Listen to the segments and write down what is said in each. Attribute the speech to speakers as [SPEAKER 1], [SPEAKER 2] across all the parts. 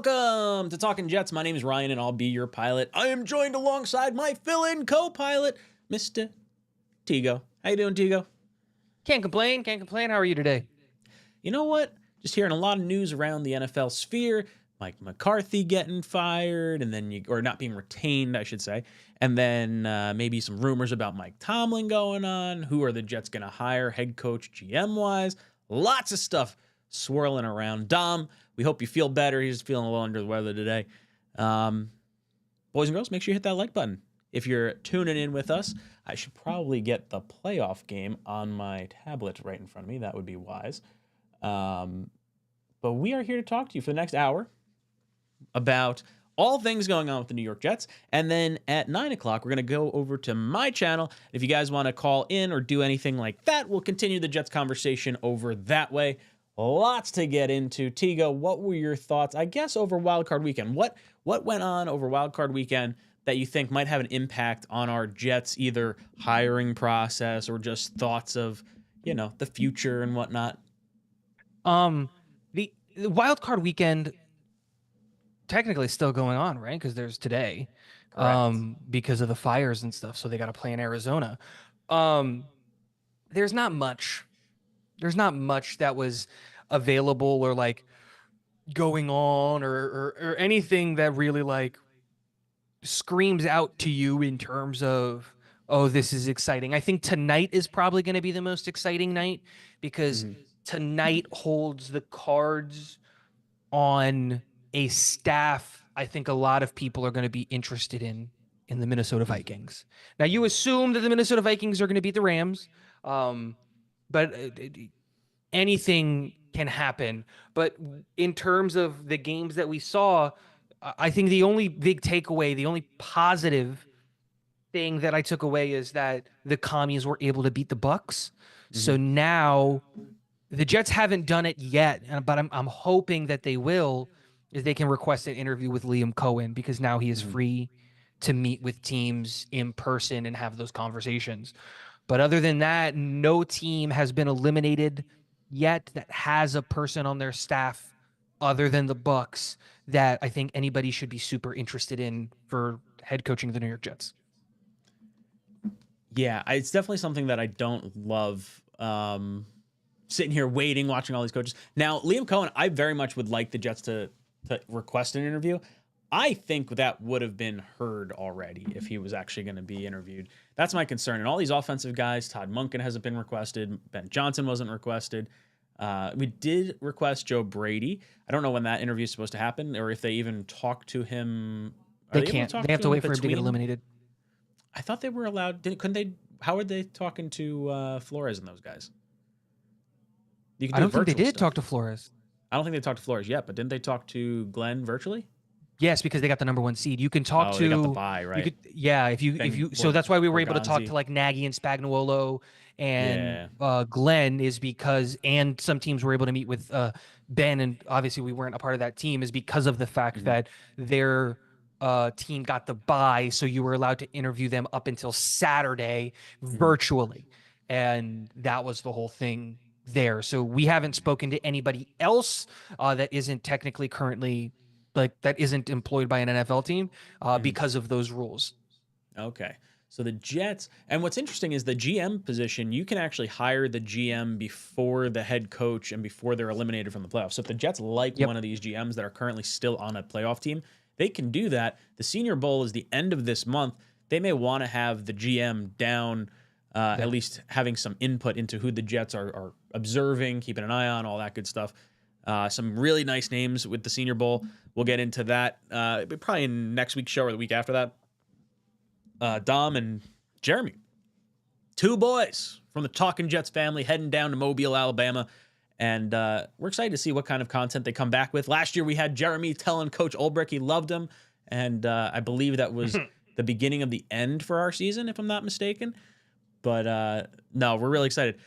[SPEAKER 1] Welcome to Talkin' Jets. My name is Ryan, and I'll be your pilot. I am joined alongside my fill-in co-pilot, Mr. 𝐒𝐶. How you doing, 𝐒𝐶?
[SPEAKER 2] Can't complain. How are you today?
[SPEAKER 1] You know what? Just hearing a lot of news around the NFL sphere. Mike McCarthy getting fired, and then or not being retained, I should say. And then maybe some rumors about Mike Tomlin going on. Who are the Jets going to hire, head coach, GM-wise? Lots of stuff swirling around. Dom, we hope you feel better. He's feeling a little under the weather today. Boys and girls, make sure you hit that like button. If you're tuning in with us, I should probably get the playoff game on my tablet right in front of me. That would be wise. But we are here to talk to you for the next hour about all things going on with the New York Jets. And then at 9 o'clock, we're going to go over to my channel. If you guys want to call in or do anything like that, we'll continue the Jets conversation over that way. Lots to get into. 𝐒𝐶, what were your thoughts, I guess, over Wildcard Weekend? What went on over Wildcard Weekend that you think might have an impact on our Jets, either hiring process or just thoughts of, the future and whatnot?
[SPEAKER 2] The Wildcard Weekend technically is still going on, right? Because there's today, because of the fires and stuff. So they got to play in Arizona. There's not much that was available or like going on or anything that really like screams out to you in terms of, oh, this is exciting. I think tonight is probably going to be the most exciting night because tonight holds the cards on a staff I think a lot of people are going to be interested in the Minnesota Vikings. Now, you assume that the Minnesota Vikings are going to beat the Rams, but anything can happen. But in terms of the games that we saw, I think the only big takeaway, the only positive thing that I took away is that the Commies were able to beat the Bucks. So now the Jets haven't done it yet, but I'm hoping that they will, is they can request an interview with Liam Cohen because now he is free to meet with teams in person and have those conversations. But other than that, no team has been eliminated yet that has a person on their staff other than the Bucks that I think anybody should be super interested in for head coaching the New York Jets.
[SPEAKER 1] Yeah, it's definitely something that I don't love, sitting here waiting, watching all these coaches. Now, Liam Cohen, I very much would like the Jets to request an interview. I think that would have been heard already if he was actually going to be interviewed. That's my concern. And all these offensive guys, Todd Monken hasn't been requested. Ben Johnson wasn't requested. We did request Joe Brady. I don't know when that interview is supposed to happen or if they even talk to him.
[SPEAKER 2] They can't. They have to wait for him to get eliminated.
[SPEAKER 1] I thought they were allowed. Couldn't they? How are they talking to Flores and those guys?
[SPEAKER 2] I don't think they did talk to Flores.
[SPEAKER 1] I don't think they talked to Flores yet, but didn't they talk to Glenn virtually?
[SPEAKER 2] Yes, because they got the #1 seed. You can talk to.
[SPEAKER 1] They got the bye, right?
[SPEAKER 2] If you. So that's why we were able to talk to like Nagy and Spagnuolo and Glenn is because, and some teams were able to meet with Ben, and obviously we weren't a part of that team, is because of the fact that their team got the bye, so you were allowed to interview them up until Saturday virtually, and that was the whole thing there. So we haven't spoken to anybody else that isn't technically currently. That isn't employed by an NFL team because of those rules.
[SPEAKER 1] Okay. So the Jets, and what's interesting is the GM position, you can actually hire the GM before the head coach and before they're eliminated from the playoffs. So if the Jets like one of these GMs that are currently still on a playoff team, they can do that. The Senior Bowl is the end of this month. They may want to have the GM down, at least having some input into who the Jets are observing, keeping an eye on, all that good stuff. Some really nice names with the Senior Bowl. We'll get into that probably in next week's show or the week after that. Dom and Jeremy, two boys from the Talkin' Jets family heading down to Mobile, Alabama. And we're excited to see what kind of content they come back with. Last year we had Jeremy telling Coach Ulbrich he loved him. And I believe that was the beginning of the end for our season, if I'm not mistaken. But no, we're really excited.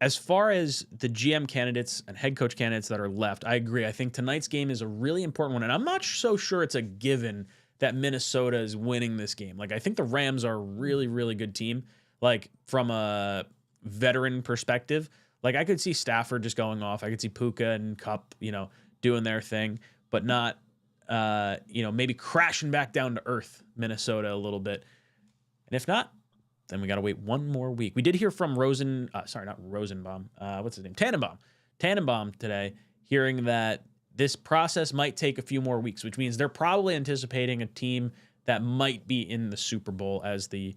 [SPEAKER 1] As far as the GM candidates and head coach candidates that are left, I agree. I think tonight's game is a really important one, and I'm not so sure it's a given that Minnesota is winning this game. Like, I think the Rams are a really, really good team. Like, from a veteran perspective, like, I could see Stafford just going off. I could see Puka and Kupp, doing their thing. but not, maybe crashing back down to earth, Minnesota a little bit. And if not, then we got to wait one more week. We did hear from Tannenbaum today, hearing that this process might take a few more weeks, which means they're probably anticipating a team that might be in the Super Bowl as the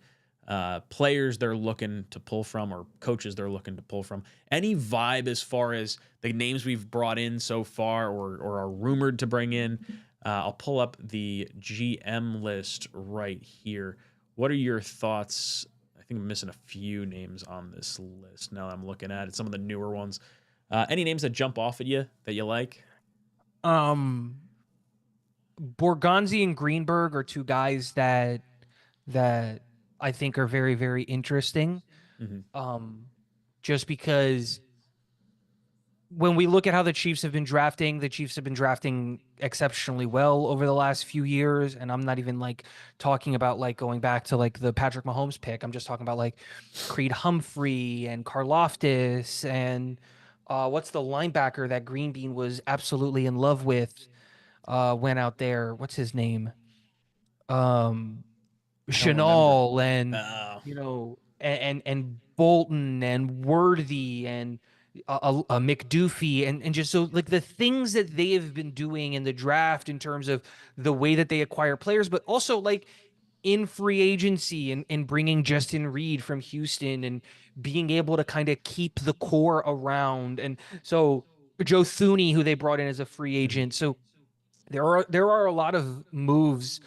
[SPEAKER 1] players they're looking to pull from or coaches they're looking to pull from. Any vibe as far as the names we've brought in so far or are rumored to bring in? I'll pull up the GM list right here. What are your thoughts? I think I'm missing a few names on this list now that I'm looking at it, some of the newer ones. Any names that jump off at you that you like?
[SPEAKER 2] Borgonzi and Greenberg are two guys that I think are very, very interesting. Just because when we look at how the Chiefs have been drafting exceptionally well over the last few years. And I'm not even like talking about like going back to like the Patrick Mahomes pick. I'm just talking about like Creed Humphrey and Karlaftis and what's the linebacker that Green Bean was absolutely in love with? Went out there. What's his name? Chanel and and Bolton and Worthy and McDuffie and just so like the things that they have been doing in the draft in terms of the way that they acquire players, but also like in free agency and bringing Justin Reed from Houston and being able to kind of keep the core around. And so Joe Thuney, who they brought in as a free agent. So there are a lot of moves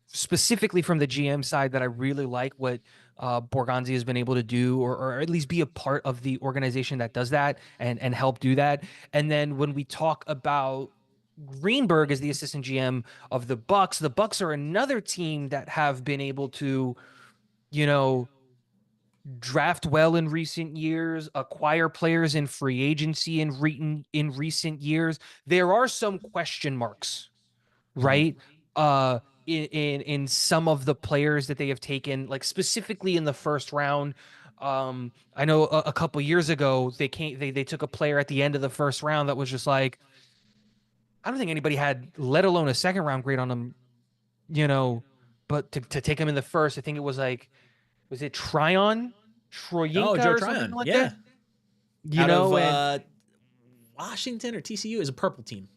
[SPEAKER 2] specifically from the GM side that I really like what Borgonzi has been able to do, or at least be a part of the organization that does that and help do that. And then when we talk about Greenberg as the assistant GM of the Bucks are another team that have been able to, draft well in recent years, acquire players in free agency in recent years. There are some question marks, right? In some of the players that they have taken, like specifically in the first round. I know a couple years ago they took a player at the end of the first round that was just like, I don't think anybody had, let alone a second round grade on him, but to take him in the first, I think it was like, was it Troyinka
[SPEAKER 1] Joe
[SPEAKER 2] or something
[SPEAKER 1] Tryon,
[SPEAKER 2] like
[SPEAKER 1] yeah.
[SPEAKER 2] that?
[SPEAKER 1] Of Washington or TCU is a purple team.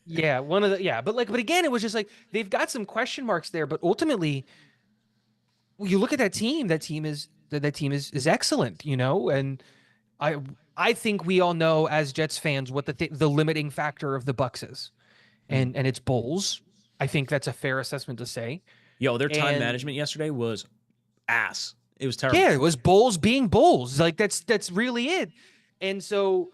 [SPEAKER 2] Yeah, but again, it was just like they've got some question marks there, but ultimately, you look at that team. That team is excellent, and I think we all know as Jets fans what the limiting factor of the Bucks is, and it's bowls. I think that's a fair assessment to say.
[SPEAKER 1] Their time management yesterday was ass. It was terrible.
[SPEAKER 2] Yeah, it was bowls being bowls. Like that's really it. And so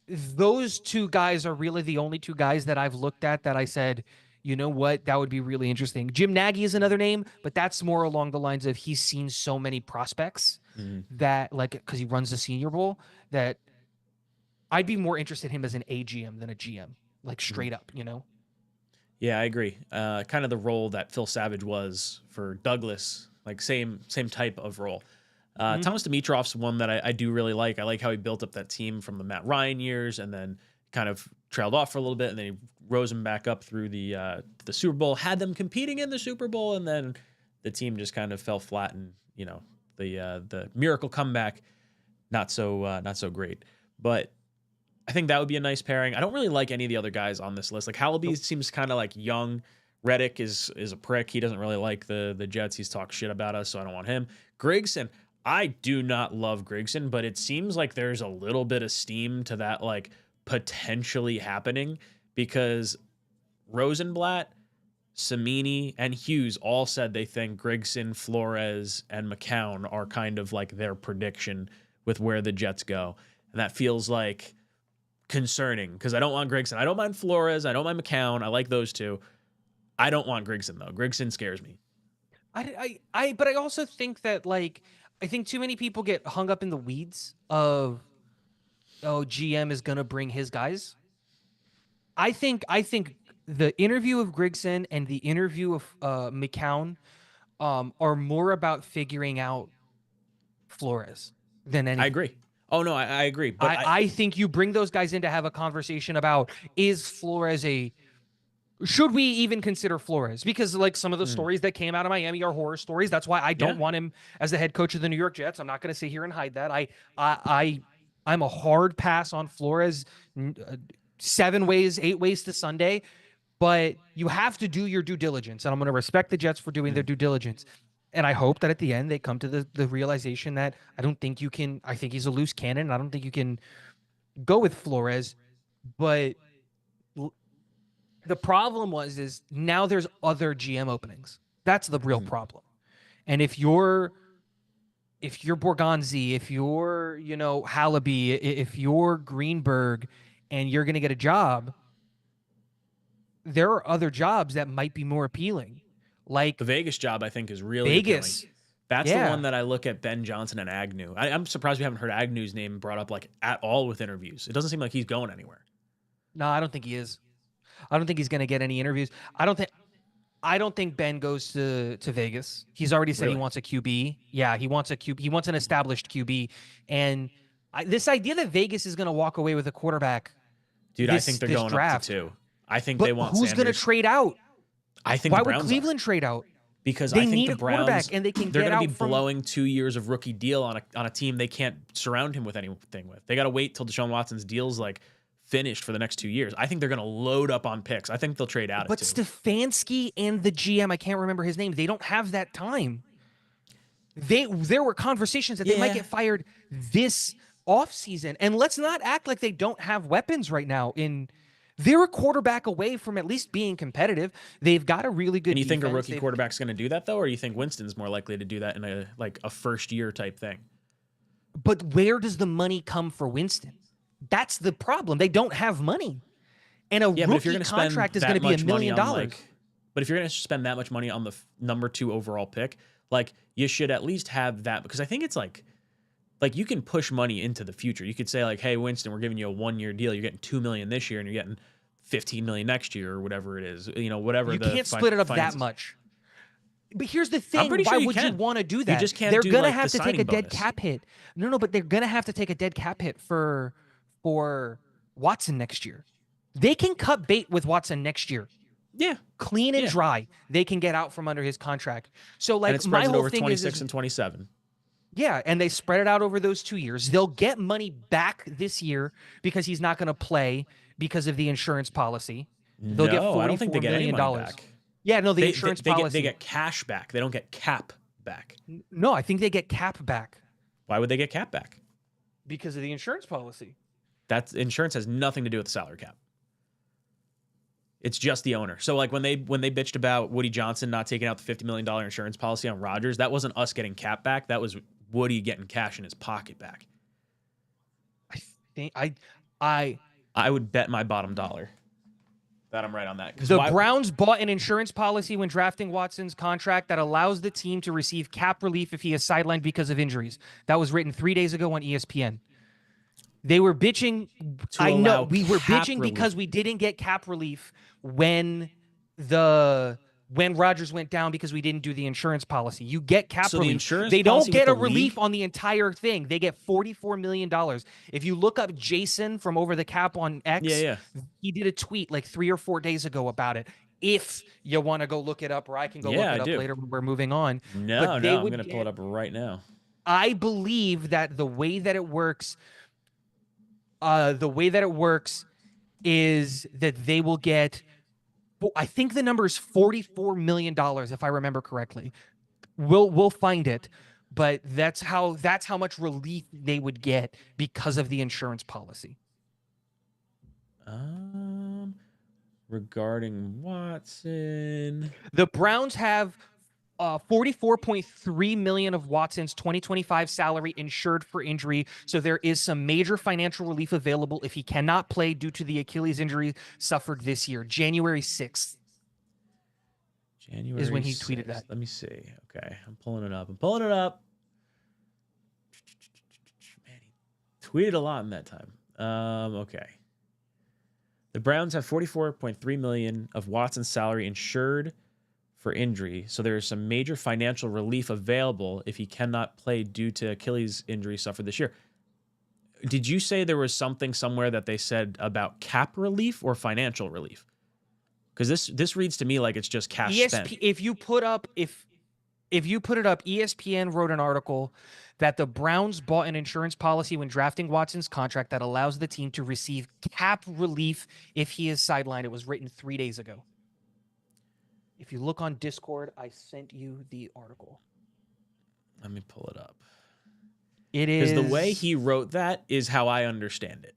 [SPEAKER 2] those two guys are really the only two guys that I've looked at that I said, you know what, that would be really interesting. Jim Nagy is another name, but that's more along the lines of he's seen so many prospects that, like, because he runs the Senior Bowl, that I'd be more interested in him as an AGM than a GM, like straight up,
[SPEAKER 1] Yeah, I agree. Kind of the role that Phil Savage was for Douglas, like same type of role. Thomas Dimitrov's one that I do really like. I like how he built up that team from the Matt Ryan years and then kind of trailed off for a little bit, and then he rose them back up through the Super Bowl, had them competing in the Super Bowl, and then the team just kind of fell flat, and the miracle comeback, not so great. But I think that would be a nice pairing. I don't really like any of the other guys on this list. Like Hallaby seems kind of like young. Reddick is a prick. He doesn't really like the Jets. He's talked shit about us, so I don't want him. Grigson, I do not love Grigson, but it seems like there's a little bit of steam to that, like, potentially happening, because Rosenblatt, Cimini, and Hughes all said they think Grigson, Flores, and McCown are kind of like their prediction with where the Jets go. And that feels like concerning, because I don't want Grigson. I don't mind Flores. I don't mind McCown. I like those two. I don't want Grigson, though. Grigson scares me.
[SPEAKER 2] But I also think that, like, I think too many people get hung up in the weeds of, GM is gonna bring his guys. I think the interview of Grigson and the interview of McCown are more about figuring out Flores than anything.
[SPEAKER 1] I agree. Oh no, I agree. But
[SPEAKER 2] I think you bring those guys in to have a conversation about, is Flores a Should we even consider Flores? Because like some of the
[SPEAKER 1] Mm.
[SPEAKER 2] stories that came out of Miami are horror stories. That's why I don't
[SPEAKER 1] Yeah.
[SPEAKER 2] want him as the head coach of the New York Jets. I'm not going to sit here and hide that. I'm a hard pass on Flores. 7 ways, 8 ways to Sunday, but you have to do your due diligence, and I'm going to respect the Jets for doing their due diligence. And I hope that at the end they come to the realization that I don't think you can. I think he's a loose cannon. And I don't think you can go with Flores, but the problem is now there's other GM openings. That's the real problem. And if you're Borgonzi, if you're, Hallaby, if you're Greenberg and you're going to get a job, there are other jobs that might be more appealing. Like
[SPEAKER 1] the Vegas job, I think, is really
[SPEAKER 2] Vegas.
[SPEAKER 1] appealing. That's the one that I look at Ben Johnson and Agnew. I'm surprised we haven't heard Agnew's name brought up like at all with interviews. It doesn't seem like he's going anywhere.
[SPEAKER 2] No, I don't think he is. I don't think he's going to get any interviews. I don't think Ben goes to Vegas. He's already said he wants a QB. Yeah, he wants a QB. He wants an established QB. And this idea that Vegas is going to walk away with a quarterback,
[SPEAKER 1] dude, I think they're going up to 2. I think they want
[SPEAKER 2] who's going to trade out?
[SPEAKER 1] I think
[SPEAKER 2] why would Cleveland trade out?
[SPEAKER 1] Because
[SPEAKER 2] they
[SPEAKER 1] I think
[SPEAKER 2] need
[SPEAKER 1] the
[SPEAKER 2] a
[SPEAKER 1] Browns,
[SPEAKER 2] quarterback, and they can
[SPEAKER 1] they're
[SPEAKER 2] get
[SPEAKER 1] going to
[SPEAKER 2] out
[SPEAKER 1] be blowing 2 years of rookie deal on a team they can't surround him with anything with. They got to wait till Deshaun Watson's deal's like finished for the next 2 years. I think they're going to load up on picks. I think they'll trade out.
[SPEAKER 2] But Stefanski and the GM, I can't remember his name, they don't have that time. There were conversations that they might get fired this offseason. And let's not act like they don't have weapons right now. They're a quarterback away from at least being competitive. They've got a really good
[SPEAKER 1] And you
[SPEAKER 2] defense.
[SPEAKER 1] think a rookie quarterback's going to do that, though? Or you think Winston's more likely to do that in a first-year type thing?
[SPEAKER 2] But where does the money come for Winston? That's the problem. They don't have money. And a rookie contract is going to be $1 million.
[SPEAKER 1] But if you're going to spend that much money on the number 2 overall pick, like you should at least have that, because I think it's like you can push money into the future. You could say like, hey, Winston, we're giving you a 1-year deal. You're getting $2 million this year and you're getting $15 million next year or whatever it is. Whatever.
[SPEAKER 2] You can't split it up that much. But here's the thing.
[SPEAKER 1] Why
[SPEAKER 2] would you want to do that?
[SPEAKER 1] You just can't
[SPEAKER 2] They're
[SPEAKER 1] going to
[SPEAKER 2] have to take a dead cap hit. No, but they're going to have to take a dead cap hit for Watson next year. They can cut bait with Watson next year.
[SPEAKER 1] Yeah.
[SPEAKER 2] Clean and dry. They can get out from under his contract. So like,
[SPEAKER 1] and it spreads
[SPEAKER 2] my
[SPEAKER 1] it
[SPEAKER 2] whole
[SPEAKER 1] over
[SPEAKER 2] thing
[SPEAKER 1] 26
[SPEAKER 2] is
[SPEAKER 1] and 27.
[SPEAKER 2] Yeah, and they spread it out over those 2 years. They'll get money back this year because he's not going to play because of the insurance policy. They'll get $44
[SPEAKER 1] I don't think they get any money back.
[SPEAKER 2] Yeah, no, the insurance policy.
[SPEAKER 1] They get cash back. They don't get cap back.
[SPEAKER 2] No, I think they get cap back.
[SPEAKER 1] Why would they get cap back?
[SPEAKER 2] Because of the insurance policy.
[SPEAKER 1] That insurance has nothing to do with the salary cap. It's just the owner. So like when they bitched about Woody Johnson not taking out the $50 million insurance policy on Rodgers, that wasn't us getting cap back. That was Woody getting cash in his pocket back.
[SPEAKER 2] I think I
[SPEAKER 1] would bet my bottom dollar that I'm right on that.
[SPEAKER 2] The Browns bought an insurance policy when drafting Watson's contract that allows the team to receive cap relief if he is sidelined because of injuries. That was written 3 days ago on ESPN. They were bitching. I know we were bitching because we didn't get cap relief when Rodgers went down because we didn't do the insurance policy. You get cap relief. They don't get a relief on the entire thing. They get $44 million. If you look up Jason from Over the Cap on X, he did a tweet like 3 or 4 days ago about it. If you want to go look it up, or I can go look it up later when we're moving on.
[SPEAKER 1] No, I'm going to pull it up right now.
[SPEAKER 2] I believe that the way that it works is that they will get, I think the number is $44 million, if I remember correctly. We'll find it, but that's how much relief they would get because of the insurance policy.
[SPEAKER 1] Regarding Watson,
[SPEAKER 2] the Browns have $44.3 million of Watson's 2025 salary insured for injury. So there is some major financial relief available if he cannot play due to the Achilles injury suffered this year. January 6th.
[SPEAKER 1] January
[SPEAKER 2] is when he
[SPEAKER 1] 6th.
[SPEAKER 2] tweeted that.
[SPEAKER 1] Let me see. Okay, I'm pulling it up. Man, he tweeted a lot in that time. Okay. The Browns have $44.3 million of Watson's salary insured for injury, so there is some major financial relief available if he cannot play due to Achilles injury suffered this year. Did you say there was something somewhere that they said about cap relief or financial relief? Because this reads to me like it's just cash spent.
[SPEAKER 2] If you put it up, ESPN wrote an article that the Browns bought an insurance policy when drafting Watson's contract that allows the team to receive cap relief if he is sidelined. It was written 3 days ago. If you look on Discord, I sent you the article.
[SPEAKER 1] Let me pull it up.
[SPEAKER 2] It is
[SPEAKER 1] because the way he wrote that is how I understand it.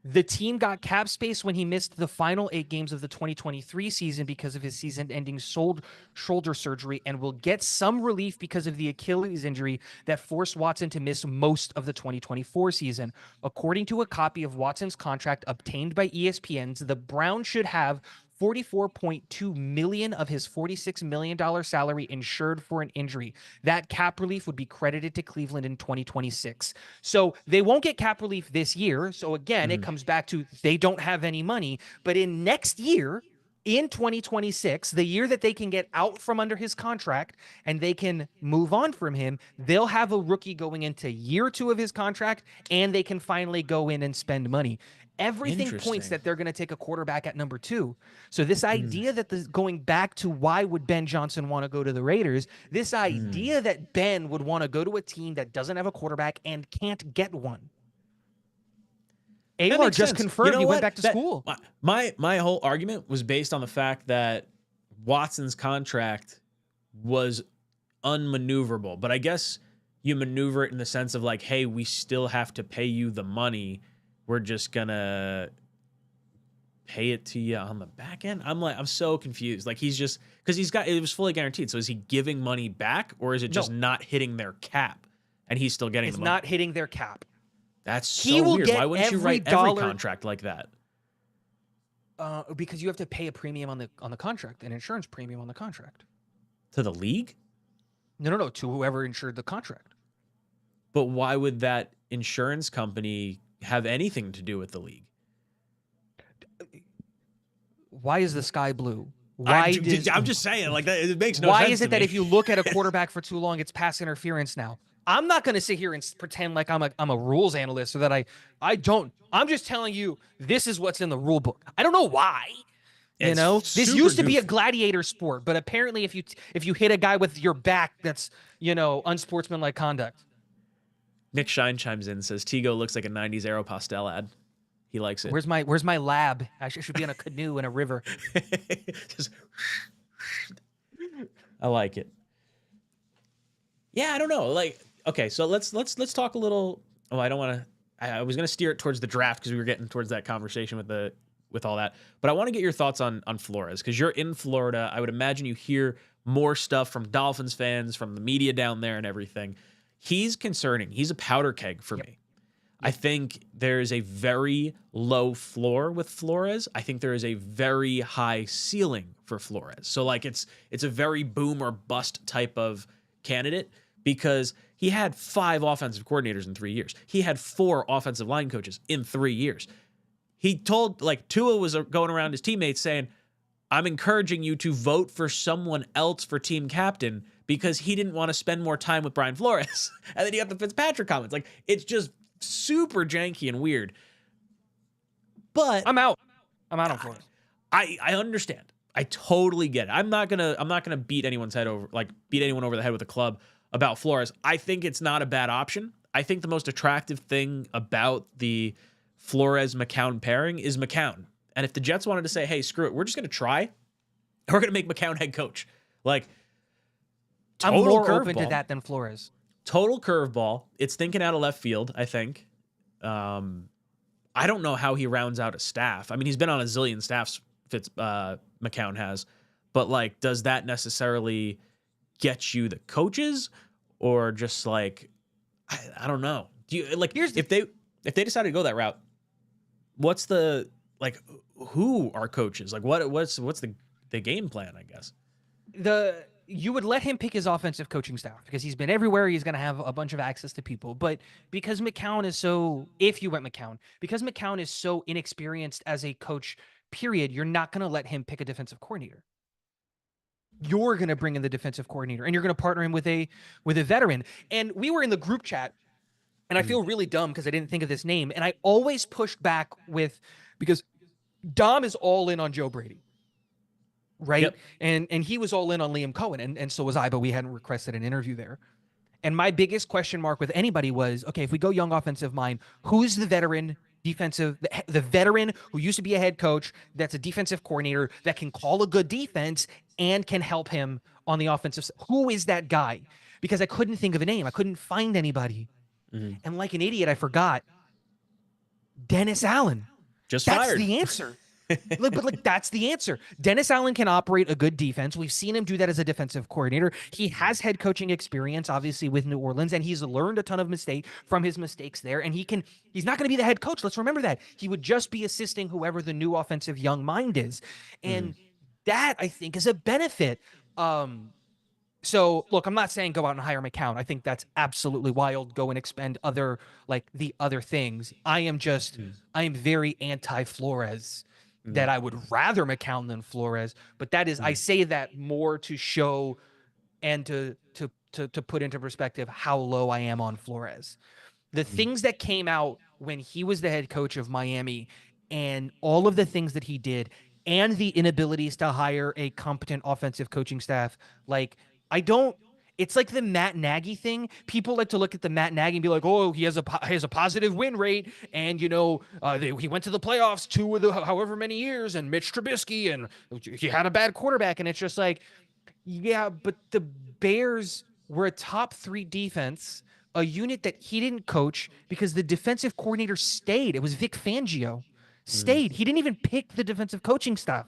[SPEAKER 2] The team got cap space when he missed the final 8 games of the 2023 season because of his season-ending shoulder surgery, and will get some relief because of the Achilles injury that forced Watson to miss most of the 2024 season. According to a copy of Watson's contract obtained by ESPN, the Browns should have $44.2 million of his $46 million salary insured for an injury. That cap relief would be credited to Cleveland in 2026. So they won't get cap relief this year. So again, it comes back to they don't have any money. But in next year, in 2026, the year that they can get out from under his contract and they can move on from him, they'll have a rookie going into year 2 of his contract, and they can finally go in and spend money. Everything points that they're going to take a quarterback at number 2. So this idea that going back to why would Ben Johnson want to go to the Raiders, this idea that Ben would want to go to a team that doesn't have a quarterback and can't get one. Aylar just confirmed he went back to school.
[SPEAKER 1] My whole argument was based on the fact that Watson's contract was unmaneuverable. But I guess you maneuver it in the sense of like, hey, we still have to pay you the money. We're just gonna pay it to you on the back end. I'm so confused. Like he's just because it was fully guaranteed. So is he giving money back, or is it just not hitting their cap and he's still getting the money?
[SPEAKER 2] It's not hitting their cap.
[SPEAKER 1] That's so weird. Why wouldn't you write every contract like that?
[SPEAKER 2] Because you have to pay a premium on the contract, an insurance premium on the contract.
[SPEAKER 1] To the league?
[SPEAKER 2] No, to whoever insured the contract.
[SPEAKER 1] But why would that insurance company have anything to do with the league?
[SPEAKER 2] Why is the sky blue?
[SPEAKER 1] I'm just saying, like that. It makes no sense.
[SPEAKER 2] Why is it that if you look at a quarterback for too long, it's pass interference now? I'm not going to sit here and pretend like I'm a rules analyst, or that I don't. I'm just telling you this is what's in the rule book. I don't know why. This used to be a gladiator sport, but apparently if you hit a guy with your back, that's unsportsmanlike conduct.
[SPEAKER 1] Nick Shine chimes in and says 𝐃_𝐲 looks like a 90s Aeropostale ad. He likes it.
[SPEAKER 2] Where's my lab? I should be on a canoe in a river.
[SPEAKER 1] I like it. Yeah, I don't know. Like, okay, so let's talk a little. Oh, I don't want to. I was going to steer it towards the draft because we were getting towards that conversation with all that. But I want to get your thoughts on Flores, because you're in Florida. I would imagine you hear more stuff from Dolphins fans, from the media down there, and everything. He's concerning. He's a powder keg for me. I think there is a very low floor with Flores. I think there is a very high ceiling for Flores. So like it's a very boom or bust type of candidate, because he had 5 offensive coordinators in 3 years. He had 4 offensive line coaches in 3 years. He told, like, Tua was going around his teammates saying, I'm encouraging you to vote for someone else for team captain, because he didn't want to spend more time with Brian Flores. And then you got the Fitzpatrick comments. Like, it's just super janky and weird. But
[SPEAKER 2] I'm out on Flores.
[SPEAKER 1] I understand. I totally get it. I'm not gonna beat anyone's head over, like beat anyone over the head with a club about Flores. I think it's not a bad option. I think the most attractive thing about the Flores McCown pairing is McCown. And if the Jets wanted to say, hey, screw it, we're just gonna try, we're gonna make McCown head coach. Like,
[SPEAKER 2] I'm more open to that than Flores.
[SPEAKER 1] Total curveball. It's thinking out of left field, I think. I don't know how he rounds out a staff. I mean, he's been on a zillion staffs, McCown has. But, like, does that necessarily get you the coaches? Or just, like, I don't know. Do you, like, if they decided to go that route, what's the, like, who are coaches? Like, what's the game plan, I guess?
[SPEAKER 2] You would let him pick his offensive coaching staff, because he's been everywhere. He's going to have a bunch of access to people. But because McCown is so, because McCown is so inexperienced as a coach, period, you're not going to let him pick a defensive coordinator. You're going to bring in the defensive coordinator, and you're going to partner him with a veteran. And we were in the group chat, and I feel really dumb because I didn't think of this name. And I always pushed back because Dom is all in on Joe Brady. right?
[SPEAKER 1] Yep.
[SPEAKER 2] And he was all in on Liam Cohen, and so was I, but we hadn't requested an interview there. And my biggest question mark with anybody was, okay, if we go young offensive line, who's the veteran defensive, the veteran who used to be a head coach, that's a defensive coordinator that can call a good defense and can help him on the offensive side? Who is that guy? Because I couldn't think of a name. I couldn't find anybody.
[SPEAKER 1] Mm-hmm.
[SPEAKER 2] And like an idiot, I forgot Dennis Allen.
[SPEAKER 1] Just
[SPEAKER 2] That's
[SPEAKER 1] fired.
[SPEAKER 2] the answer. But that's the answer. Dennis Allen can operate a good defense. We've seen him do that as a defensive coordinator. He has head coaching experience, obviously, with New Orleans, and he's learned a ton of from his mistakes there. And he's not going to be the head coach. Let's remember that. He would just be assisting whoever the new offensive young mind is. And that, I think, is a benefit. So look, I'm not saying go out and hire McCown. I think that's absolutely wild. Go and expend the other things. I am very anti-Flores. That I would rather McCown than Flores, but that is, I say that more to show and to put into perspective how low I am on Flores. The things that came out when he was the head coach of Miami and all of the things that he did and the inabilities to hire a competent offensive coaching staff, it's like the Matt Nagy thing. People like to look at the Matt Nagy and be like, "Oh, he has a positive win rate, and he went to the playoffs 2 of the however many years, and Mitch Trubisky, and he had a bad quarterback." And it's just like, yeah, but the Bears were a top 3 defense, a unit that he didn't coach because the defensive coordinator stayed. It was Vic Fangio, stayed. He didn't even pick the defensive coaching staff,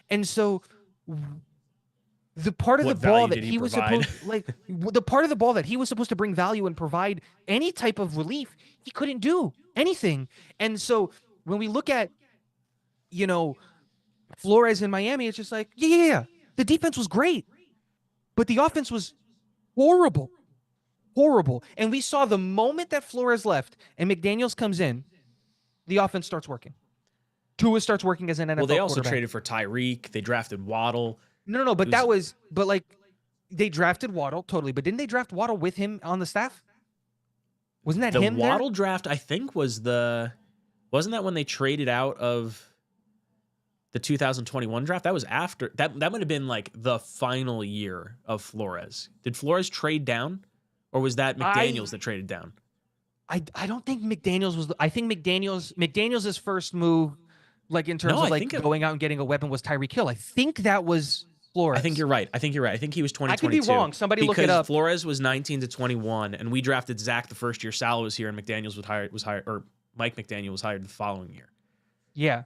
[SPEAKER 2] and so. The part of the ball that he was supposed the part of the ball that he was supposed to bring value and provide any type of relief, he couldn't do anything. And so when we look at, Flores in Miami, it's just like, yeah. The defense was great, but the offense was horrible. And we saw the moment that Flores left and McDaniels comes in, the offense starts working. Tua starts working as an NFL
[SPEAKER 1] Well, they also
[SPEAKER 2] quarterback.
[SPEAKER 1] traded for Tyreek. They drafted Waddle.
[SPEAKER 2] No, but they drafted Waddle, totally. But didn't they draft Waddle with him on the staff? Wasn't that him?
[SPEAKER 1] The Waddle draft, I think, wasn't that when they traded out of the 2021 draft? That was after that might have been like the final year of Flores. Did Flores trade down, or was that McDaniels that traded down?
[SPEAKER 2] I don't think McDaniels was. I think McDaniels' first move, like in terms of going out and getting a weapon, was Tyreek Hill. I think that was Flores.
[SPEAKER 1] I think you're right. I think he was 2022.
[SPEAKER 2] I could be wrong. Somebody look it up.
[SPEAKER 1] Because Flores was 19 to 21, and we drafted Zach the first year Sal was here, and McDaniels was hired, or Mike McDaniel was hired the following year.
[SPEAKER 2] Yeah.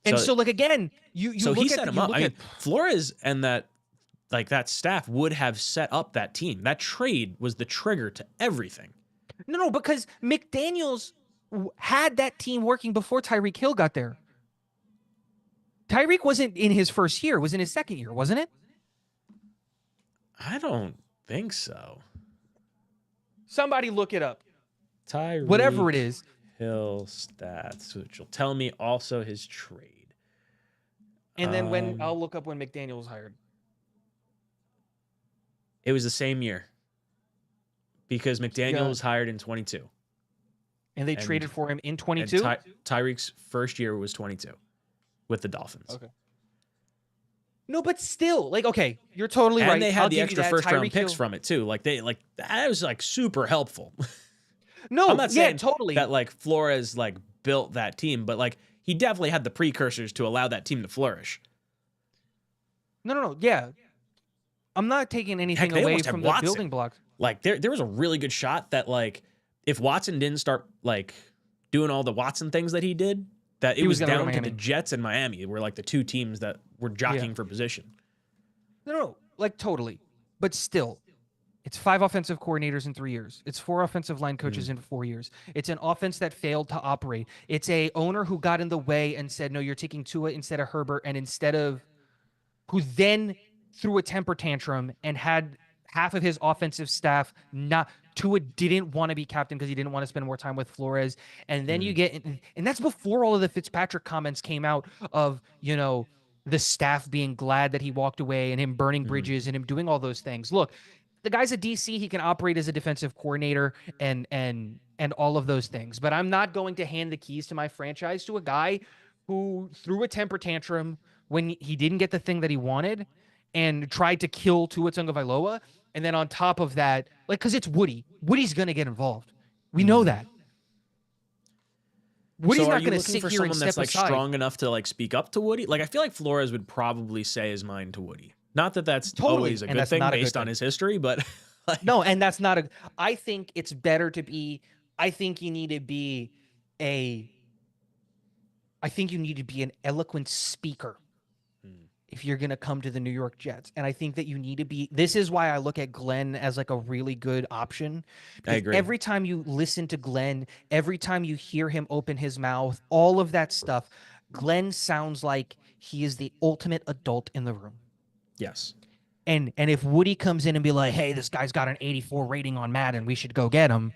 [SPEAKER 2] And so again,
[SPEAKER 1] so he set him up. I mean, Flores and that staff would have set up that team. That trade was the trigger to everything.
[SPEAKER 2] No, because McDaniels had that team working before Tyreek Hill got there. Tyreek wasn't in his first year. It was in his second year, wasn't it?
[SPEAKER 1] I don't think so.
[SPEAKER 2] Somebody look it up.
[SPEAKER 1] Tyreek
[SPEAKER 2] whatever it is.
[SPEAKER 1] Hill stats, which will tell me also his trade.
[SPEAKER 2] And then I'll look up when McDaniel was hired.
[SPEAKER 1] It was the same year. Because McDaniel was hired in 22.
[SPEAKER 2] And they traded for him in 22?
[SPEAKER 1] Tyreek's first year was 22 with the Dolphins.
[SPEAKER 2] Okay. No, but still, okay, you're totally right.
[SPEAKER 1] And they had the extra first-round picks from it, too. That was, super helpful.
[SPEAKER 2] No,
[SPEAKER 1] I'm not saying
[SPEAKER 2] totally.
[SPEAKER 1] that, Flores, built that team, but, he definitely had the precursors to allow that team to flourish.
[SPEAKER 2] No, yeah. I'm not taking anything away from the building blocks.
[SPEAKER 1] There was a really good shot that, if Watson didn't start, doing all the Watson things that he did, that it was down to the Jets and Miami were, the two teams that were jockeying for position.
[SPEAKER 2] No, totally. But still, it's 5 offensive coordinators in 3 years. It's 4 offensive line coaches in 4 years. It's an offense that failed to operate. It's a owner who got in the way and said, no, you're taking Tua instead of Herbert, and who then threw a temper tantrum and had half of his offensive staff Tua didn't want to be captain because he didn't want to spend more time with Flores. And then you get, and that's before all of the Fitzpatrick comments came out of, the staff being glad that he walked away and him burning bridges and him doing all those things. Look, the guy's a DC. He can operate as a defensive coordinator and all of those things. But I'm not going to hand the keys to my franchise to a guy who threw a temper tantrum, when he didn't get the thing that he wanted and tried to kill 𝐒𝐮 𝐂. And then on top of that, like, because it's Woody. Woody's going to get involved. We know that. Woody's
[SPEAKER 1] so
[SPEAKER 2] not going to
[SPEAKER 1] looking
[SPEAKER 2] sit
[SPEAKER 1] for
[SPEAKER 2] here and
[SPEAKER 1] someone that's
[SPEAKER 2] step
[SPEAKER 1] like
[SPEAKER 2] aside.
[SPEAKER 1] strong enough to like speak up to Woody? Like I feel like Flores would probably say his mind to Woody. Not that that's
[SPEAKER 2] Totally.
[SPEAKER 1] always a
[SPEAKER 2] And
[SPEAKER 1] good
[SPEAKER 2] that's
[SPEAKER 1] thing
[SPEAKER 2] not a good
[SPEAKER 1] based on
[SPEAKER 2] thing.
[SPEAKER 1] his history, but like,
[SPEAKER 2] No, and that's not a. I think it's better to be. I think you need to be a. I think you need to be an eloquent speaker if you're going to come to the New York Jets. And I think that you need to be. This is why I look at Glenn as like a really good option.
[SPEAKER 1] I agree.
[SPEAKER 2] Every time you listen to Glenn, every time you hear him open his mouth, all of that stuff, Glenn sounds like he is the ultimate adult in the room.
[SPEAKER 1] Yes.
[SPEAKER 2] And if Woody comes in and be like, hey, this guy's got an 84 rating on Madden, we should go get him.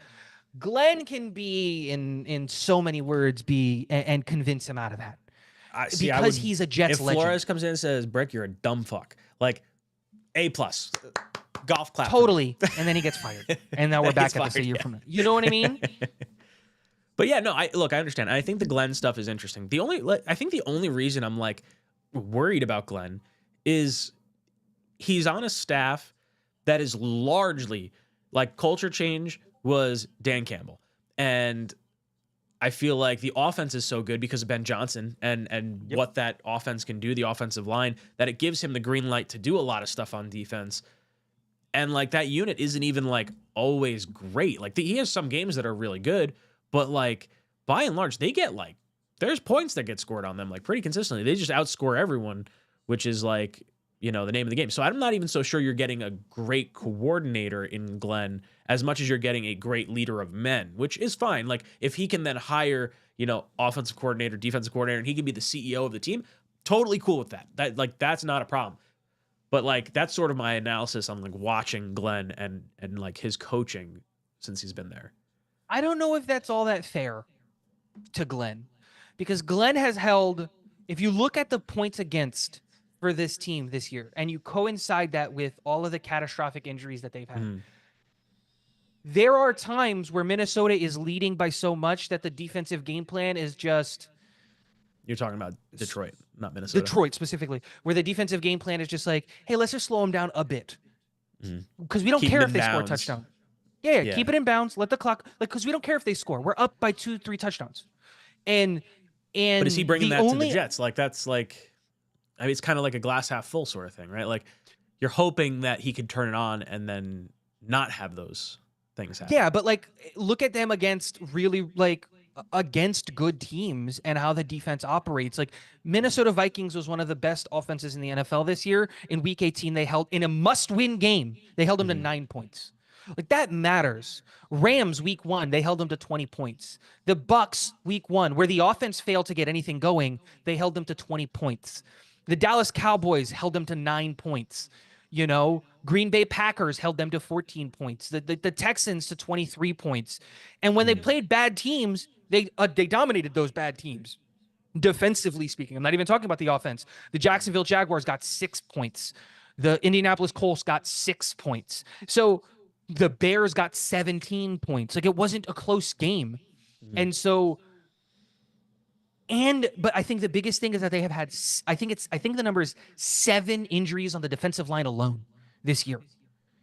[SPEAKER 2] Glenn can be in so many words and convince him out of that. Because he's a Jets
[SPEAKER 1] if
[SPEAKER 2] legend.
[SPEAKER 1] If Flores comes in and says, Brick, you're a dumb fuck. Like, A+. Golf clap.
[SPEAKER 2] Totally. And then he gets fired. And now we're back at this a year from now. You know what I mean?
[SPEAKER 1] But yeah, no, I understand. I think the Glenn stuff is interesting. I think the only reason I'm like worried about Glenn is he's on a staff that is largely like culture change was Dan Campbell. And I feel like the offense is so good because of Ben Johnson and what that offense can do, the offensive line, that it gives him the green light to do a lot of stuff on defense. And like that unit isn't even like always great. Like he has some games that are really good, but like by and large, they get like, there's points that get scored on them like pretty consistently. They just outscore everyone, which is like, you know, the name of the game. So I'm not even so sure you're getting a great coordinator in Glenn as much as you're getting a great leader of men, which is fine. Like if he can then hire, you know, offensive coordinator, defensive coordinator, and he can be the CEO of the team, totally cool with that. That's not a problem. But like that's sort of my analysis on like watching Glenn and like his coaching since he's been there.
[SPEAKER 2] I don't know if that's all that fair to Glenn, because Glenn has held, if you look at the points against for this team this year, and you coincide that with all of the catastrophic injuries that they've had, there are times where Minnesota is leading by so much that the defensive game plan is just...
[SPEAKER 1] You're talking about Detroit, not Minnesota.
[SPEAKER 2] Detroit specifically, where the defensive game plan is just like, hey, let's just slow them down a bit. Because we don't care if they score a touchdown. Yeah, keep it in bounds. Let the clock... because we don't care if they score. We're up by 2-3 touchdowns. And
[SPEAKER 1] but is he bringing that to the Jets? Like, that's like... I mean, it's kind of like a glass half full sort of thing, right? Like you're hoping that he could turn it on and then not have those things happen.
[SPEAKER 2] Yeah, but like look at them against really like against good teams and how the defense operates. Like Minnesota Vikings was one of the best offenses in the NFL this year. In week 18, they held in a must-win game. They held them to 9 points. Like that matters. Rams week 1, they held them to 20 points. The Bucks week 1, where the offense failed to get anything going, they held them to 20 points. The Dallas Cowboys held them to 9 points. You know, Green Bay Packers held them to 14 points. The Texans to 23 points. And when they played bad teams, they dominated those bad teams. Defensively speaking, I'm not even talking about the offense. The Jacksonville Jaguars got 6 points. The Indianapolis Colts got 6 points. So the Bears got 17 points. Like it wasn't a close game. And so... but I think the biggest thing is that they have had, I think the number is 7 injuries on the defensive line alone this year.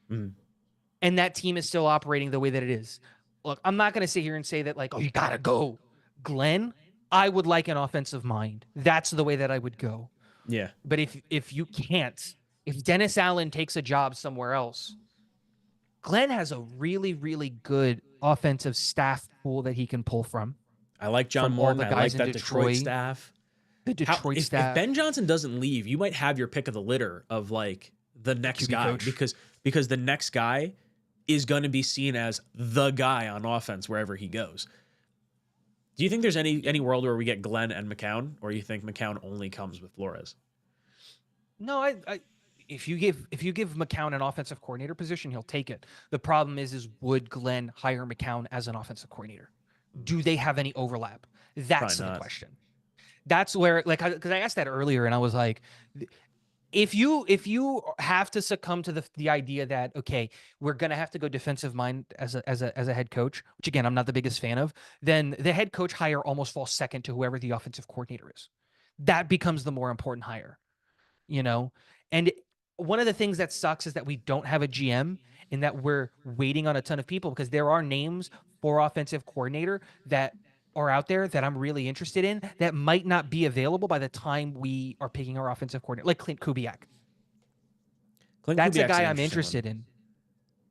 [SPEAKER 2] And that team is still operating the way that it is. Look, I'm not going to sit here and say that like, oh, you got to go. Glenn, I would like an offensive mind. That's the way that I would go.
[SPEAKER 1] Yeah.
[SPEAKER 2] But if you can't, if Dennis Allen takes a job somewhere else, Glenn has a really, really good offensive staff pool that he can pull from.
[SPEAKER 1] I like John Morton. I like that Detroit staff.
[SPEAKER 2] The Detroit staff.
[SPEAKER 1] If Ben Johnson doesn't leave, you might have your pick of the litter of like the next guy because the next guy is going to be seen as the guy on offense wherever he goes. Do you think there's any world where we get Glenn and McCown, or you think McCown only comes with Flores?
[SPEAKER 2] No, if you give McCown an offensive coordinator position, he'll take it. The problem is would Glenn hire McCown as an offensive coordinator? Do they have any overlap? That's the question. That's where, like, because I asked that earlier, and I was like, if you have to succumb to the idea that, okay, we're gonna have to go defensive mind as a head coach, which again I'm not the biggest fan of, then the head coach hire almost falls second to whoever the offensive coordinator is. that becomes the more important hire, you know? And one of the things that sucks is that we don't have a GM and that we're waiting on a ton of people, because there are names for offensive coordinator that are out there that I'm really interested in that might not be available by the time we are picking our offensive coordinator, like 𝐒𝐮𝐬𝐫𝐢𝐻. That's a guy I'm interested in.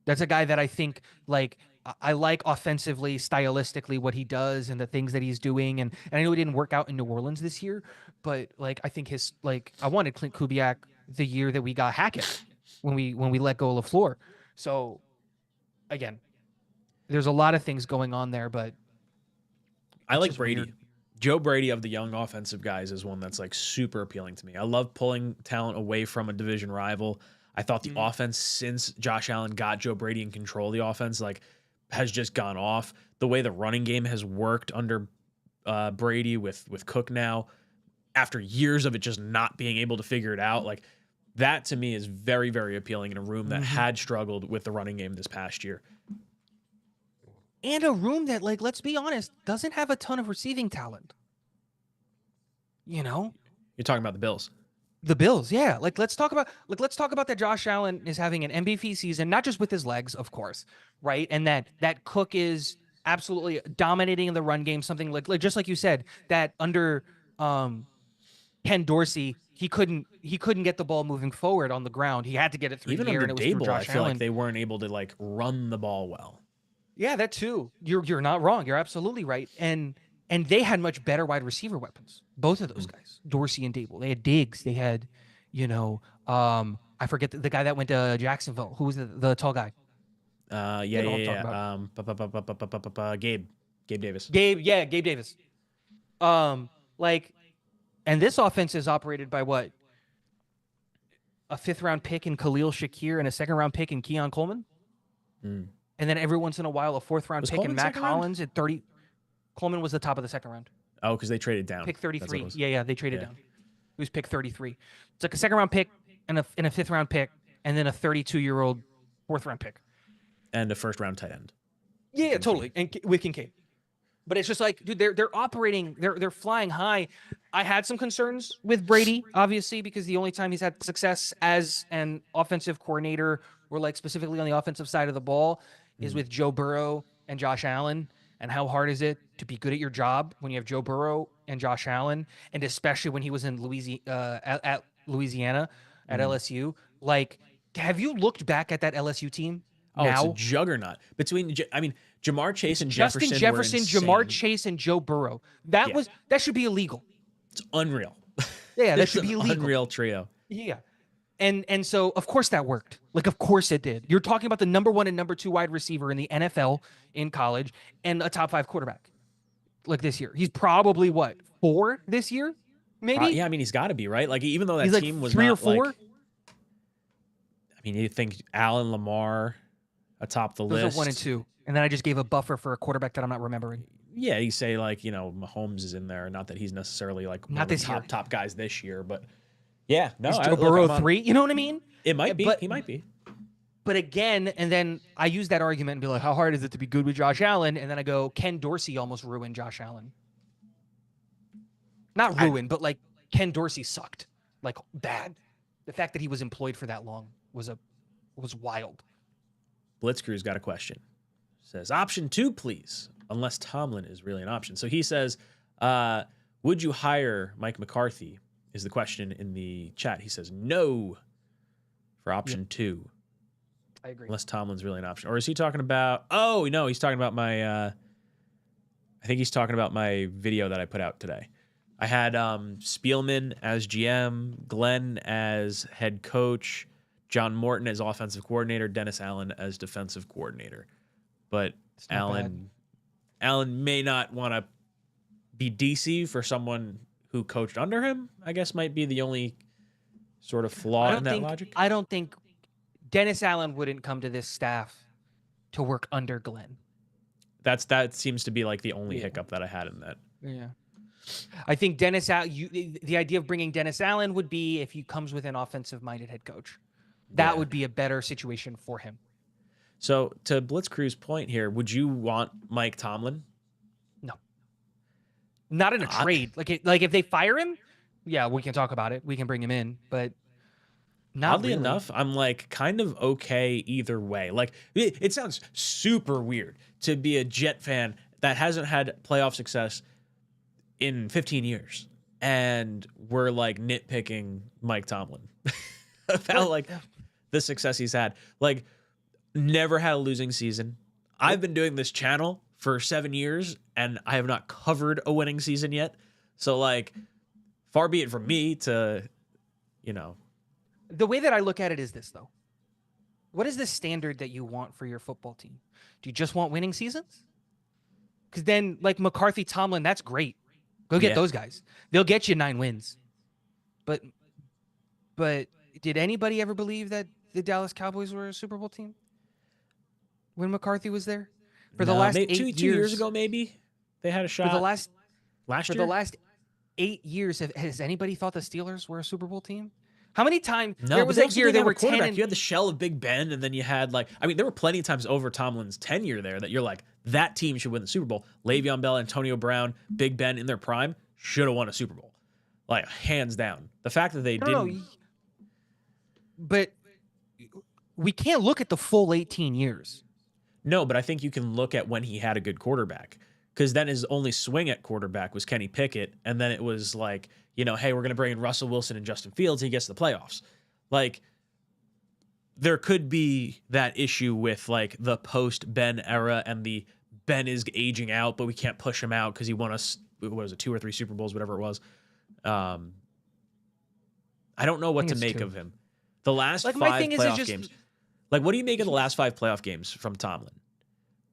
[SPEAKER 2] That's a guy that I think, like, I like offensively, stylistically, what he does and the things that he's doing. And I know he didn't work out in New Orleans this year, but like, I think his, like, I wanted 𝐒𝐮𝐬𝐫𝐢𝐻 the year that we got Hackett when we let go of LaFleur. So again, there's a lot of things going on there, but
[SPEAKER 1] I like Brady.
[SPEAKER 2] Weird.
[SPEAKER 1] Joe Brady of the young offensive guys is one that's like super appealing to me. I love pulling talent away from a division rival. I thought the offense, since Josh Allen got Joe Brady in control of the offense, like, has just gone off. The way the running game has worked under Brady with Cook now, after years of it just not being able to figure it out, like, that to me is very, very appealing in a room that had struggled with the running game this past year.
[SPEAKER 2] And a room that, like, let's be honest, doesn't have a ton of receiving talent. You know?
[SPEAKER 1] You're talking about the Bills.
[SPEAKER 2] The Bills, yeah. Like, let's talk about that Josh Allen is having an MVP season, not just with his legs, of course, right? And that Cook is absolutely dominating in the run game, something like just like you said, that under Ken Dorsey, he couldn't get the ball moving forward on the ground. He had to get it through
[SPEAKER 1] Even
[SPEAKER 2] the air,
[SPEAKER 1] under
[SPEAKER 2] and it was through
[SPEAKER 1] Dable,
[SPEAKER 2] Josh
[SPEAKER 1] I feel
[SPEAKER 2] Allen.
[SPEAKER 1] like they weren't able to, like, run the ball well.
[SPEAKER 2] Yeah, that too. You're not wrong. You're absolutely right. And they had much better wide receiver weapons. Both of those guys, Dorsey and Dable. They had Diggs. They had, I forget the guy that went to Jacksonville. Who was the tall guy?
[SPEAKER 1] Yeah. Gabe Davis.
[SPEAKER 2] Gabe Davis. And this offense is operated by what? A 5th round pick in Khalil Shakir and a 2nd round pick in Keon Coleman. And then every once in a while, a 4th round pick in Matt Collins at 30. Coleman was the top of the 2nd round.
[SPEAKER 1] Oh, because they traded down.
[SPEAKER 2] Pick 33. Yeah, they traded down. He was pick 33. It's like a 2nd round pick and a 5th round pick, and then a 32-year-old 4th round pick.
[SPEAKER 1] And a 1st round tight end.
[SPEAKER 2] Yeah, totally. And with 𝐾𝐶. But it's just like, dude, they're operating, they're flying high. I had some concerns with Brady, obviously, because the only time he's had success as an offensive coordinator, or like specifically on the offensive side of the ball, is with Joe Burrow and Josh Allen. And how hard is it to be good at your job when you have Joe Burrow and Josh Allen, and especially when he was in Louisiana at LSU? Like, have you looked back at that LSU team?
[SPEAKER 1] Oh, now? It's a juggernaut. Jamar Chase and
[SPEAKER 2] Justin Jefferson, Jamar Chase, and Joe Burrow. That should be illegal.
[SPEAKER 1] It's unreal.
[SPEAKER 2] Yeah, that should be illegal.
[SPEAKER 1] Unreal trio.
[SPEAKER 2] Yeah. And so, of course, that worked. Like, of course it did. You're talking about the number 1 and number 2 wide receiver in the NFL in college and a top 5 quarterback. Like, this year. He's probably, what, 4 this year? Maybe?
[SPEAKER 1] Yeah, he's got to be, right? Like, even though that
[SPEAKER 2] he's
[SPEAKER 1] team
[SPEAKER 2] like
[SPEAKER 1] was
[SPEAKER 2] 3
[SPEAKER 1] not,
[SPEAKER 2] or 4?
[SPEAKER 1] Like, you think Allen, Lamar atop the list.
[SPEAKER 2] Those are 1 and 2. And then I just gave a buffer for a quarterback that I'm not remembering.
[SPEAKER 1] Yeah, you say, like, Mahomes is in there. Not that he's necessarily, like, one of the top guys this year, but yeah. No,
[SPEAKER 2] is Joe Burrow 3? You know what I mean?
[SPEAKER 1] It might be. He might be.
[SPEAKER 2] But again, and then I use that argument and be like, how hard is it to be good with Josh Allen? And then I go, Ken Dorsey almost ruined Josh Allen. Not ruined, but like Ken Dorsey sucked. Like, bad. The fact that he was employed for that long was wild.
[SPEAKER 1] Blitzcrew's got a question. Says, option 2, please. Unless Tomlin is really an option. So he says, would you hire Mike McCarthy? Is the question in the chat. He says no for option 2.
[SPEAKER 2] I agree.
[SPEAKER 1] Unless Tomlin's really an option. Or is he talking about... Oh, no, he's talking about my... I think he's talking about my video that I put out today. I had Spielman as GM, Glenn as head coach, John Morton as offensive coordinator, Dennis Allen as defensive coordinator. But Allen may not want to be DC for someone who coached under him, I guess, might be the only sort of flaw in that logic.
[SPEAKER 2] I don't think Dennis Allen wouldn't come to this staff to work under Glenn.
[SPEAKER 1] That seems to be like the only hiccup that I had in that.
[SPEAKER 2] Yeah. I think the idea of bringing Dennis Allen would be if he comes with an offensive-minded head coach. That would be a better situation for him.
[SPEAKER 1] So to Blitzcrew's point here, would you want Mike Tomlin?
[SPEAKER 2] No. Not in a trade. Like if they fire him, Yeah, we can talk about it. We can bring him in, but not
[SPEAKER 1] Oddly
[SPEAKER 2] really.
[SPEAKER 1] enough, I'm like kind of okay either way. Like it sounds super weird to be a Jet fan that hasn't had playoff success in 15 years, and we're like nitpicking Mike Tomlin about like the success he's had. Like, never had a losing season. I've been doing this channel for 7 years, and I have not covered a winning season yet. So like, far be it from me to, you know.
[SPEAKER 2] The way that I look at it is this, though. What is the standard that you want for your football team? Do you just want winning seasons? Because then, like McCarthy, Tomlin, that's great. Go get those guys. They'll get you 9 wins. But did anybody ever believe that the Dallas Cowboys were a Super Bowl team when McCarthy was there? For the last 8 years,
[SPEAKER 1] 2 years ago, maybe they had a shot.
[SPEAKER 2] For
[SPEAKER 1] last year,
[SPEAKER 2] the last 8 years, has anybody thought the Steelers were a Super Bowl team? How many times?
[SPEAKER 1] No,
[SPEAKER 2] there was a year they were 10 and
[SPEAKER 1] you had the shell of Big Ben, and then you had like, I mean, there were plenty of times over Tomlin's tenure there that you're like, that team should win the Super Bowl. Le'Veon Bell, Antonio Brown, Big Ben in their prime should have won a Super Bowl, like hands down. The fact that they didn't,
[SPEAKER 2] but we can't look at the full 18 years.
[SPEAKER 1] No, but I think you can look at when he had a good quarterback, because then his only swing at quarterback was Kenny Pickett, and then it was like, you know, hey, we're going to bring in Russell Wilson and Justin Fields. He gets to the playoffs. Like, there could be that issue with like the post-Ben era and the Ben is aging out, but we can't push him out because he won us, what was it, 2 or 3 Super Bowls, whatever it was. I don't know what to make of him. The last 5 playoff games. Like, what do you make of the last 5 playoff games from Tomlin?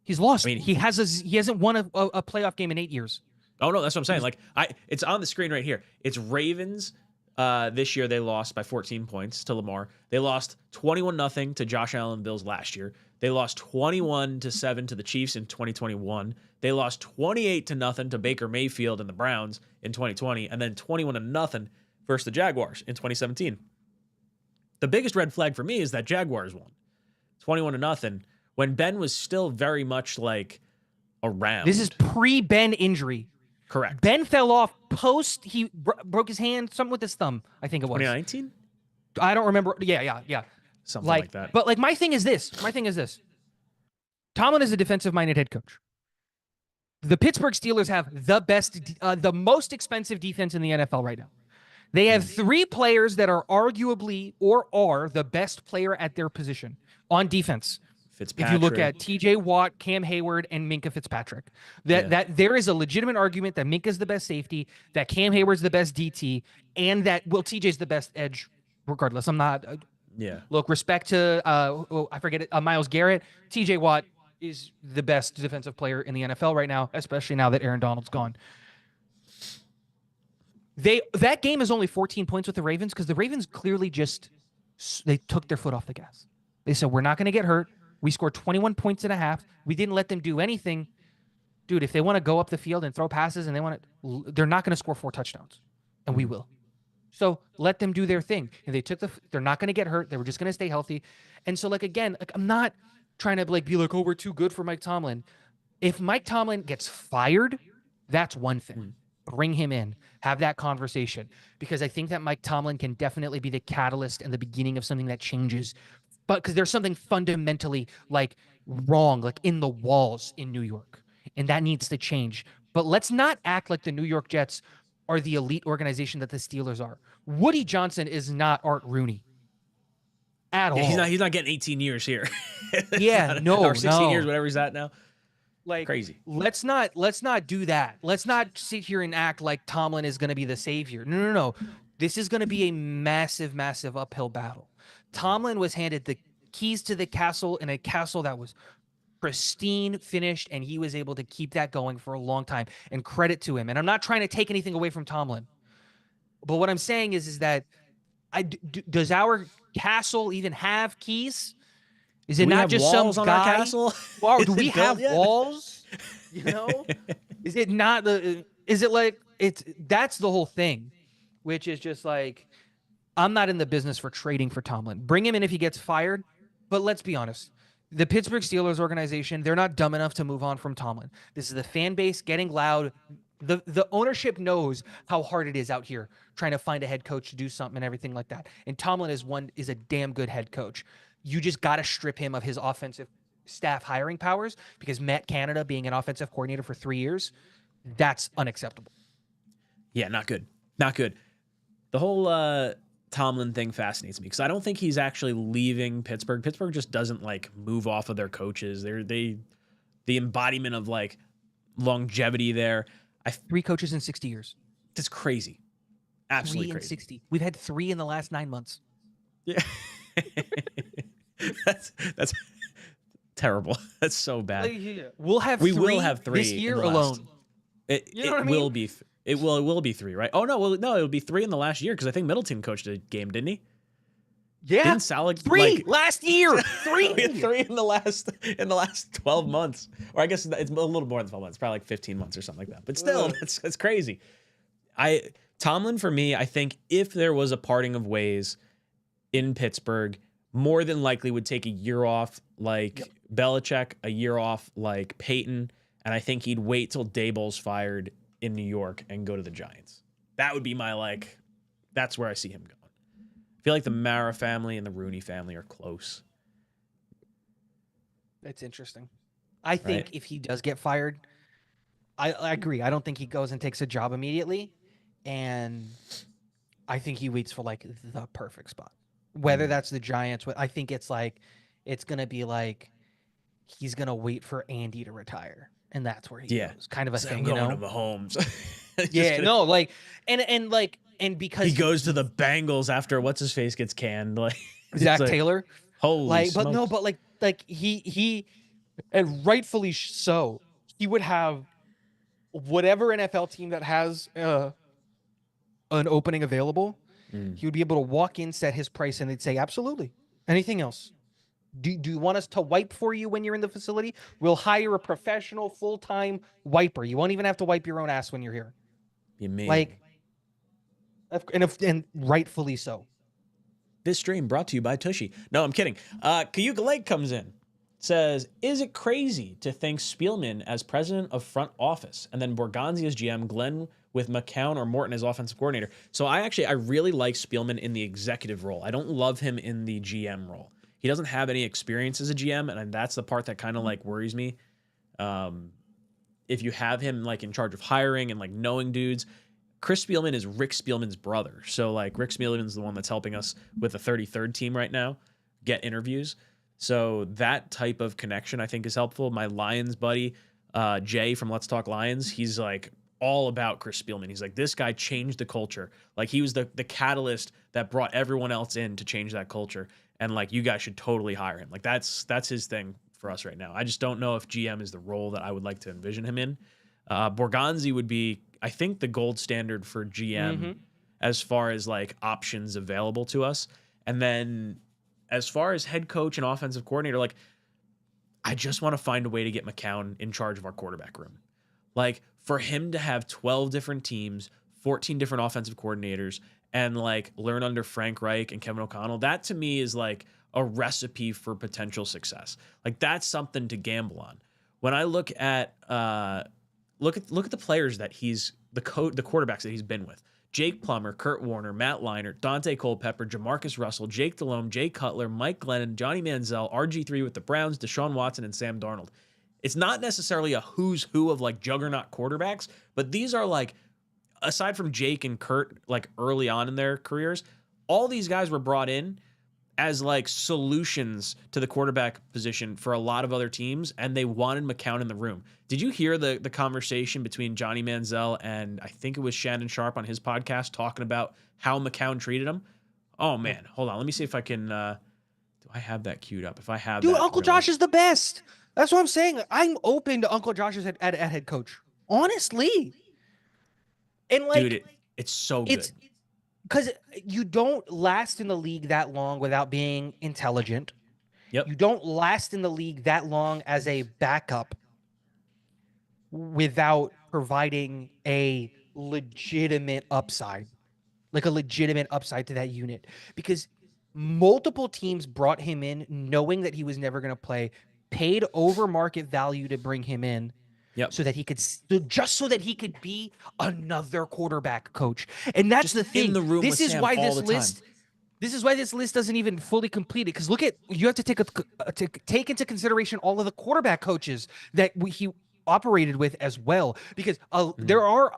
[SPEAKER 2] He's lost. I mean, he hasn't won a playoff game in 8 years.
[SPEAKER 1] Oh no, that's what I'm saying. Like, it's on the screen right here. It's Ravens. This year they lost by 14 points to Lamar. They lost 21-0 to Josh Allen and Bills last year. They lost 21-7 to the Chiefs in 2021. They lost 28-0 to Baker Mayfield and the Browns in 2020, and then 21-0 versus the Jaguars in 2017. The biggest red flag for me is that Jaguars won 21-0 when Ben was still very much like around.
[SPEAKER 2] This is pre-Ben injury.
[SPEAKER 1] Correct.
[SPEAKER 2] Ben fell off post. He broke his hand, something with his thumb, I think it was.
[SPEAKER 1] 2019?
[SPEAKER 2] I don't remember. Yeah.
[SPEAKER 1] Something like that.
[SPEAKER 2] But like my thing is this. Tomlin is a defensive-minded head coach. The Pittsburgh Steelers have the most expensive defense in the NFL right now. They have 3 players that are arguably or are the best player at their position on defense.
[SPEAKER 1] Fitzpatrick.
[SPEAKER 2] If you look at T.J. Watt, Cam Hayward, and Minkah Fitzpatrick, that there is a legitimate argument that Minkah's the best safety, that Cam Hayward's the best DT, and that T.J.'s the best edge. Regardless, I'm not. Look, respect to I forget it. Myles Garrett. T.J. Watt is the best defensive player in the NFL right now, especially now that Aaron Donald's gone. That game is only 14 points with the Ravens because the Ravens clearly they took their foot off the gas. They said, we're not going to get hurt. We scored 21 points and a half. We didn't let them do anything. Dude, if they want to go up the field and throw passes and they're not going to score 4 touchdowns, and we will. So let them do their thing. And they're not going to get hurt. They were just going to stay healthy. And so, like, again, I'm not trying to be like, oh, we're too good for Mike Tomlin. If Mike Tomlin gets fired, that's one thing. Bring him in, have that conversation, because I think that Mike Tomlin can definitely be the catalyst and the beginning of something that changes. But because there's something fundamentally like wrong, like in the walls in New York, and that needs to change. But let's not act like the New York Jets are the elite organization that the Steelers are. Woody Johnson is not Art Rooney at all.
[SPEAKER 1] He's not getting 18 years here.
[SPEAKER 2] Or
[SPEAKER 1] 16 years, whatever he's at now.
[SPEAKER 2] Like,
[SPEAKER 1] crazy.
[SPEAKER 2] Let's not do that. Let's not sit here and act like Tomlin is going to be the savior. No. This is going to be a massive, massive uphill battle. Tomlin was handed the keys to the castle in a castle that was pristine, finished, and he was able to keep that going for a long time. And credit to him. And I'm not trying to take anything away from Tomlin, but what I'm saying is that does our castle even have keys? Is it not just some
[SPEAKER 1] on
[SPEAKER 2] guy?
[SPEAKER 1] Our castle?
[SPEAKER 2] Well, do we have walls? You know, is it not is it like that's the whole thing, which is just like, I'm not in the business for trading for Tomlin. Bring him in if he gets fired. But let's be honest. The Pittsburgh Steelers organization, they're not dumb enough to move on from Tomlin. This is the fan base getting loud, The ownership knows how hard it is out here trying to find a head coach to do something and everything like that. And Tomlin is a damn good head coach. You just got to strip him of his offensive staff hiring powers, because Matt Canada being an offensive coordinator for 3 years, that's unacceptable.
[SPEAKER 1] Yeah, not good. Not good. The whole Tomlin thing fascinates me because I don't think he's actually leaving Pittsburgh. Pittsburgh just doesn't like move off of their coaches. They're the embodiment of like longevity there.
[SPEAKER 2] 3 coaches in 60 years.
[SPEAKER 1] That's crazy. Absolutely
[SPEAKER 2] 3 in
[SPEAKER 1] crazy.
[SPEAKER 2] 60. We've had 3 in the last 9 months.
[SPEAKER 1] Yeah. that's terrible. That's so bad.
[SPEAKER 2] We'll have
[SPEAKER 1] we
[SPEAKER 2] 3
[SPEAKER 1] will have 3
[SPEAKER 2] this year
[SPEAKER 1] in the last,
[SPEAKER 2] alone.
[SPEAKER 1] You know what I mean? It will be 3, right? Oh no, it'll be 3 in the last year because I think Middleton coached a game, didn't he?
[SPEAKER 2] Yeah,
[SPEAKER 1] didn't Saleh
[SPEAKER 2] 3
[SPEAKER 1] like,
[SPEAKER 2] last year. 3.
[SPEAKER 1] We had 3 in the last 12 months, or I guess it's a little more than 12 months, probably like 15 months or something like that. But still, that's crazy. Tomlin for me, I think if there was a parting of ways in Pittsburgh, more than likely would take a year off like Belichick, a year off like Peyton, and I think he'd wait till Daboll's fired in New York and go to the Giants. That would be my that's where I see him going. I feel like the Mara family and the Rooney family are close.
[SPEAKER 2] That's interesting. I think if he does get fired, I agree. I don't think he goes and takes a job immediately, and I think he waits for like the perfect spot. Whether that's the Giants, I think it's gonna be like he's gonna wait for Andy to retire, and that's where he goes. Kind of a thing,
[SPEAKER 1] I'm going to Mahomes.
[SPEAKER 2] And because
[SPEAKER 1] he goes to the Bengals after what's his face gets canned, like
[SPEAKER 2] Zach Taylor.
[SPEAKER 1] Holy smokes.
[SPEAKER 2] But no, but he and rightfully so, he would have whatever NFL team that has an opening available. He would be able to walk in, set his price, and they'd say, absolutely. Anything else? Do you want us to wipe for you when you're in the facility? We'll hire a professional full-time wiper. You won't even have to wipe your own ass when you're here.
[SPEAKER 1] You mean
[SPEAKER 2] and rightfully so.
[SPEAKER 1] This stream brought to you by Tushy. No, I'm kidding. 𝐂𝐮𝐬𝐫 comes in. Says, is it crazy to think Spielman as president of front office and then Borgonzi as GM, Glenn with McCown or Morton as offensive coordinator? So I really like Spielman in the executive role. I don't love him in the GM role. He doesn't have any experience as a GM, and that's the part that kind of like worries me. If you have him like in charge of hiring and like knowing dudes, Chris Spielman is Rick Spielman's brother. So like Rick Spielman's the one that's helping us with the 33rd team right now get interviews. So that type of connection I think is helpful. My Lions buddy, Jay from Let's Talk Lions, he's like all about Chris Spielman. He's like, this guy changed the culture. Like he was the catalyst that brought everyone else in to change that culture. And like, you guys should totally hire him. Like that's his thing for us right now. I just don't know if GM is the role that I would like to envision him in. Borgonzi would be, I think, the gold standard for GM as far as like options available to us. And then as far as head coach and offensive coordinator, like I just want to find a way to get McCown in charge of our quarterback room. Like for him to have 12 different teams, 14 different offensive coordinators, and like learn under Frank Reich and Kevin O'Connell, that to me is like a recipe for potential success. Like that's something to gamble on. When I look at look at the players that the quarterbacks that he's been with. Jake Plummer, Kurt Warner, Matt Leinart, Dante Culpepper, Jamarcus Russell, Jake Delhomme, Jay Cutler, Mike Glennon, Johnny Manziel, RG3 with the Browns, Deshaun Watson, and Sam Darnold. It's not necessarily a who's who of like juggernaut quarterbacks, but these are like, aside from Jake and Kurt, like early on in their careers, all these guys were brought in as like solutions to the quarterback position for a lot of other teams, and they wanted McCown in the room. Did you hear the conversation between Johnny Manziel and I think it was Shannon Sharp on his podcast talking about how McCown treated him? Oh man, hold on. Let me see if I can, do I have that queued up? If I have
[SPEAKER 2] Dude,
[SPEAKER 1] that,
[SPEAKER 2] Uncle Josh is the best. That's what I'm saying. I'm open to Uncle Josh's at head coach. Honestly. And like,
[SPEAKER 1] dude, it's so good.
[SPEAKER 2] Because you don't last in the league that long without being intelligent.
[SPEAKER 1] Yep.
[SPEAKER 2] You don't last in the league that long as a backup without providing a legitimate upside, like a legitimate upside to that unit. Because multiple teams brought him in knowing that he was never going to play, paid over market value to bring him in,
[SPEAKER 1] Yep.
[SPEAKER 2] so that he could just so that he could be another quarterback coach. And that's
[SPEAKER 1] Just
[SPEAKER 2] the thing.
[SPEAKER 1] in the room
[SPEAKER 2] This
[SPEAKER 1] with
[SPEAKER 2] is
[SPEAKER 1] Sam
[SPEAKER 2] why
[SPEAKER 1] all
[SPEAKER 2] this
[SPEAKER 1] the
[SPEAKER 2] list
[SPEAKER 1] time.
[SPEAKER 2] this is why this list doesn't even fully complete it. Because look at, you have to take into consideration all of the quarterback coaches that he operated with as well. Because there are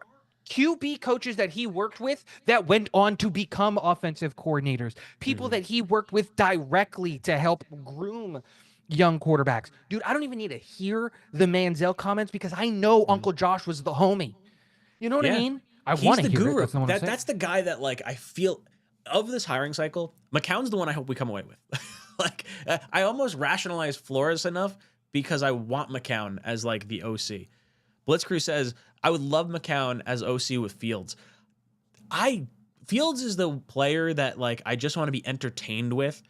[SPEAKER 2] QB coaches that he worked with that went on to become offensive coordinators. People that he worked with directly to help groom young quarterbacks. Dude, I don't even need to hear the Manziel comments because I know Uncle Josh was the homie. You know what I
[SPEAKER 1] Yeah.
[SPEAKER 2] mean? I
[SPEAKER 1] He's
[SPEAKER 2] want to
[SPEAKER 1] the
[SPEAKER 2] hear
[SPEAKER 1] guru.
[SPEAKER 2] it. That's not what I'm saying.
[SPEAKER 1] That's the guy that like I feel of this hiring cycle. McCown's the one I hope we come away with. Like I almost rationalize Flores enough because I want McCown as like the OC. Blitzcrew says I would love McCown as OC with Fields. Fields is the player that like I just want to be entertained with.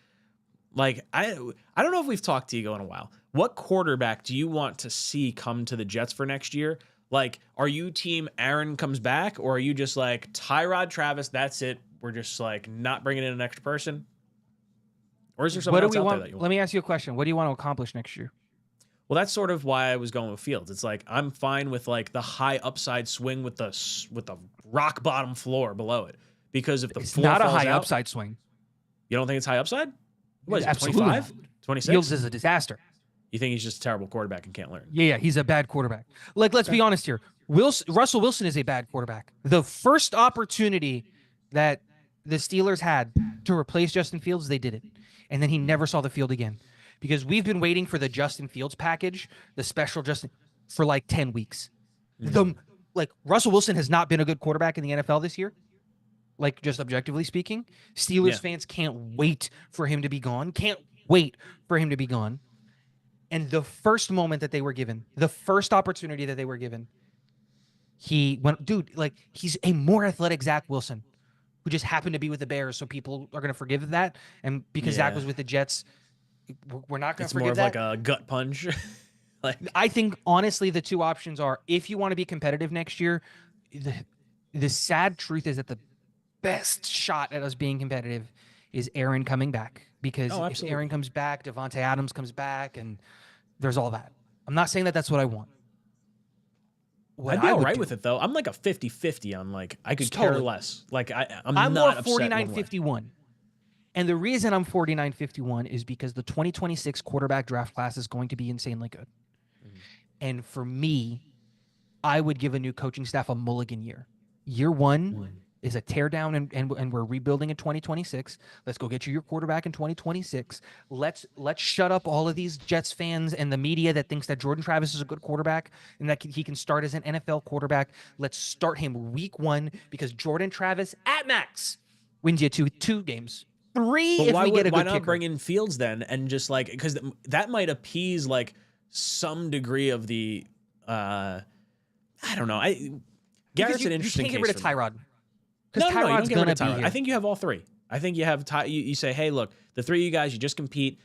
[SPEAKER 1] Like I don't know if we've talked to Ego in a while. What quarterback do you want to see come to the Jets for next year? Like, are you team Aaron comes back, or are you just like Tyrod Travis? That's it. We're just like not bringing in an extra person. Or is there someone else out there that you want?
[SPEAKER 2] Let me ask you a question. What do you want to accomplish next year?
[SPEAKER 1] Well, that's sort of why I was going with Fields. It's like I'm fine with like the high upside swing with the rock bottom floor below it, because if the
[SPEAKER 2] It's
[SPEAKER 1] floor
[SPEAKER 2] not a
[SPEAKER 1] falls
[SPEAKER 2] high
[SPEAKER 1] out,
[SPEAKER 2] upside swing.
[SPEAKER 1] you don't think it's high upside? What is it,
[SPEAKER 2] Absolutely
[SPEAKER 1] 25?
[SPEAKER 2] not.
[SPEAKER 1] 26?
[SPEAKER 2] Fields is a disaster.
[SPEAKER 1] You think he's just a terrible quarterback and can't learn?
[SPEAKER 2] Yeah, he's a bad quarterback. Like, let's be honest here. Russell Wilson is a bad quarterback. The first opportunity that the Steelers had to replace Justin Fields, they did it. And then he never saw the field again. Because we've been waiting for the Justin Fields package, the special Justin, for like 10 weeks. Like, Russell Wilson has not been a good quarterback in the NFL this year. Like, just objectively speaking. Steelers fans can't wait for him to be gone. Can't wait for him to be gone. And the first moment that they were given, the first opportunity that they were given, he went, dude, like, he's a more athletic Zach Wilson, who just happened to be with the Bears. So people are going to forgive that. And because Zach was with the Jets, we're not going to forgive that.
[SPEAKER 1] It's more of like a gut punch. Like,
[SPEAKER 2] I think, honestly, the two options are, if you want to be competitive next year, the sad truth is that the best shot at us being competitive is Aaron coming back. Because if Aaron comes back, Devontae Adams comes back, and there's all that. I'm not saying that that's what I want.
[SPEAKER 1] I'd be all right with it, though. I'm like a 50-50 on, like, I could care less. Like, I'm not
[SPEAKER 2] more
[SPEAKER 1] upset
[SPEAKER 2] 49-51. And the reason I'm 49-51 is because the 2026 quarterback draft class is going to be insanely good. And for me, I would give a new coaching staff a mulligan year. Year one is a teardown, and we're rebuilding in 2026. Let's go get you your quarterback in 2026. Let's shut up all of these Jets fans and the media that thinks that Jordan Travis is a good quarterback and that he can start as an NFL quarterback. Let's start him week one, because Jordan Travis at max wins you two games. Three if we get a good kicker.
[SPEAKER 1] Why not bring in Fields then, and just like, because that might appease like some degree of the I don't know. Garrett's an interesting case.
[SPEAKER 2] You can't get rid of Tyrod.
[SPEAKER 1] No, you don't get rid of Tyrod.
[SPEAKER 2] Here.
[SPEAKER 1] I think you have all three. I think you have you say, hey, look, the three of you guys, you just compete,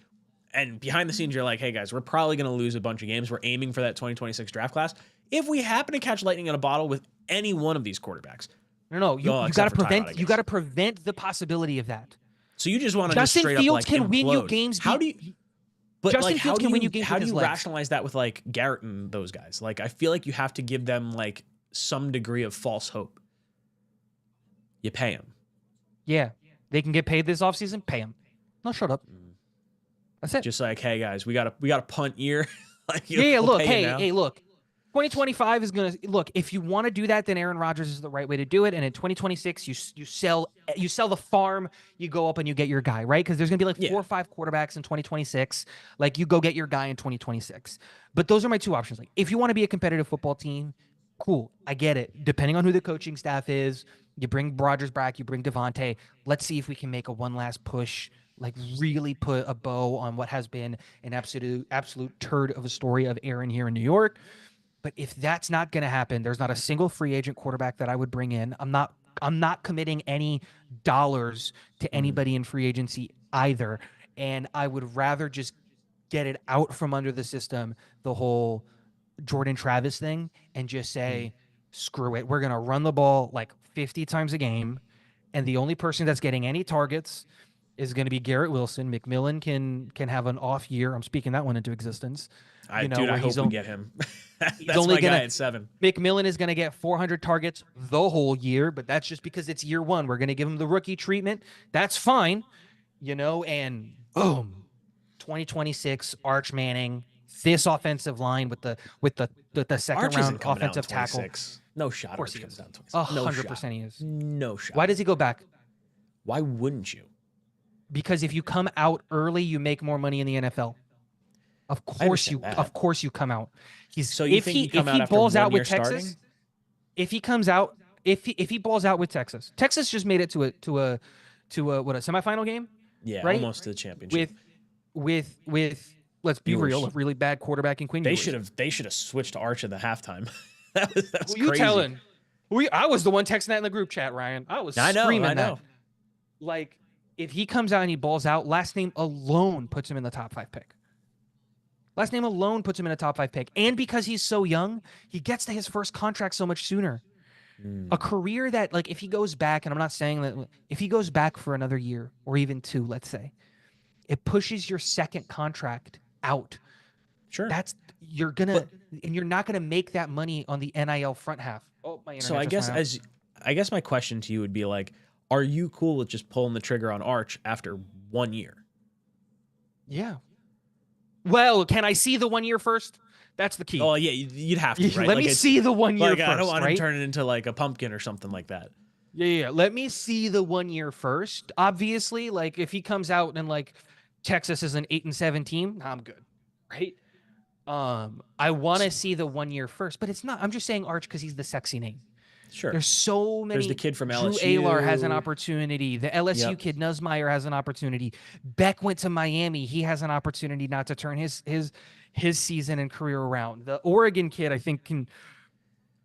[SPEAKER 1] and behind the scenes you're like, hey guys, we're probably going to lose a bunch of games. We're aiming for that 2026 draft class. If we happen to catch lightning in a bottle with any one of these quarterbacks,
[SPEAKER 2] no, you got to prevent. You got to prevent the possibility of that.
[SPEAKER 1] So you just want to just straight
[SPEAKER 2] Fields
[SPEAKER 1] up like
[SPEAKER 2] can
[SPEAKER 1] implode.
[SPEAKER 2] win you games.
[SPEAKER 1] How do you? But
[SPEAKER 2] Justin
[SPEAKER 1] like,
[SPEAKER 2] Fields can win you games.
[SPEAKER 1] How do you
[SPEAKER 2] legs.
[SPEAKER 1] rationalize that with like Garrett and those guys? Like, I feel like you have to give them like some degree of false hope. You pay them.
[SPEAKER 2] Yeah, they can get paid this offseason. Pay them. No, shut up. That's it.
[SPEAKER 1] Just like, hey guys, we got a punt year. Like,
[SPEAKER 2] look, hey, look. 2025 is gonna look. If you want to do that, then Aaron Rodgers is the right way to do it. And in 2026, you sell the farm. You go up and you get your guy, right? Because there's gonna be like 4 or 5 quarterbacks in 2026. Like, you go get your guy in 2026. But those are my two options. Like, if you want to be a competitive football team, cool, I get it. Depending on who the coaching staff is, you bring Rodgers back, you bring Devontae. Let's see if we can make a one last push. Like, really put a bow on what has been an absolute turd of a story of Aaron here in New York. But if that's not going to happen, there's not a single free agent quarterback that I would bring in. I'm not committing any dollars to anybody in free agency either. And I would rather just get it out from under the system, the whole Jordan Travis thing, and just say, screw it. We're going to run the ball like 50 times a game. And the only person that's getting any targets is going to be Garrett Wilson. McMillan can have an off year. I'm speaking that one into existence.
[SPEAKER 1] Dude, I hope we get him. That's
[SPEAKER 2] only
[SPEAKER 1] my
[SPEAKER 2] gonna,
[SPEAKER 1] guy at 7.
[SPEAKER 2] McMillan is going to get 400 targets the whole year, but that's just because it's year 1. We're going to give him the rookie treatment. That's fine, and boom, 2026 Arch Manning, this offensive line with the second
[SPEAKER 1] Arch
[SPEAKER 2] round
[SPEAKER 1] isn't coming out in
[SPEAKER 2] offensive tackle.
[SPEAKER 1] 26. No shot.
[SPEAKER 2] Of course
[SPEAKER 1] Arch
[SPEAKER 2] he is.
[SPEAKER 1] comes out in 26.
[SPEAKER 2] 100% he is.
[SPEAKER 1] No shot.
[SPEAKER 2] Why does he go back?
[SPEAKER 1] Why wouldn't you?
[SPEAKER 2] Because if you come out early, you make more money in the NFL. Of course you come out.
[SPEAKER 1] So you think you come out after
[SPEAKER 2] balls
[SPEAKER 1] 1
[SPEAKER 2] out
[SPEAKER 1] year
[SPEAKER 2] with Texas,
[SPEAKER 1] starting?
[SPEAKER 2] if he comes out, if he balls out with Texas, Texas just made it to a semifinal game.
[SPEAKER 1] Yeah,
[SPEAKER 2] right?
[SPEAKER 1] almost to the championship.
[SPEAKER 2] With let's be real, a really bad quarterback in Quinn.
[SPEAKER 1] They should have switched to Arch at the halftime. that was crazy.
[SPEAKER 2] You telling? I was the one texting that in the group chat, Ryan. I was screaming that. Like, if he comes out and he balls out, last name alone puts him in the top 5 pick. Last name alone puts him in a top 5 pick. And because he's so young, he gets to his first contract so much sooner. A career that, like, if he goes back, and I'm not saying that, if he goes back for another year or even 2, let's say, it pushes your second contract out.
[SPEAKER 1] Sure.
[SPEAKER 2] You're not gonna make that money on the NIL front half. Oh, my internet.
[SPEAKER 1] So I guess my question to you would be like, are you cool with just pulling the trigger on Arch after 1 year?
[SPEAKER 2] Yeah. Well, can I see the 1 year first? That's the key.
[SPEAKER 1] Oh yeah, you'd have to. Right?
[SPEAKER 2] Let me see the 1 year first.
[SPEAKER 1] I don't want to turn it into like a pumpkin or something like that.
[SPEAKER 2] Yeah. Let me see the 1 year first. Obviously, like if he comes out and like Texas is an 8-7 team, I'm good, right? I want to see the 1 year first, but it's not. I'm just saying Arch because he's the sexy name.
[SPEAKER 1] Sure.
[SPEAKER 2] There's so many.
[SPEAKER 1] There's the kid from
[SPEAKER 2] Drew
[SPEAKER 1] LSU.
[SPEAKER 2] Aylar has an opportunity. The LSU kid Nussmeier has an opportunity. Beck went to Miami. He has an opportunity not to turn his season and career around. The Oregon kid, I think, can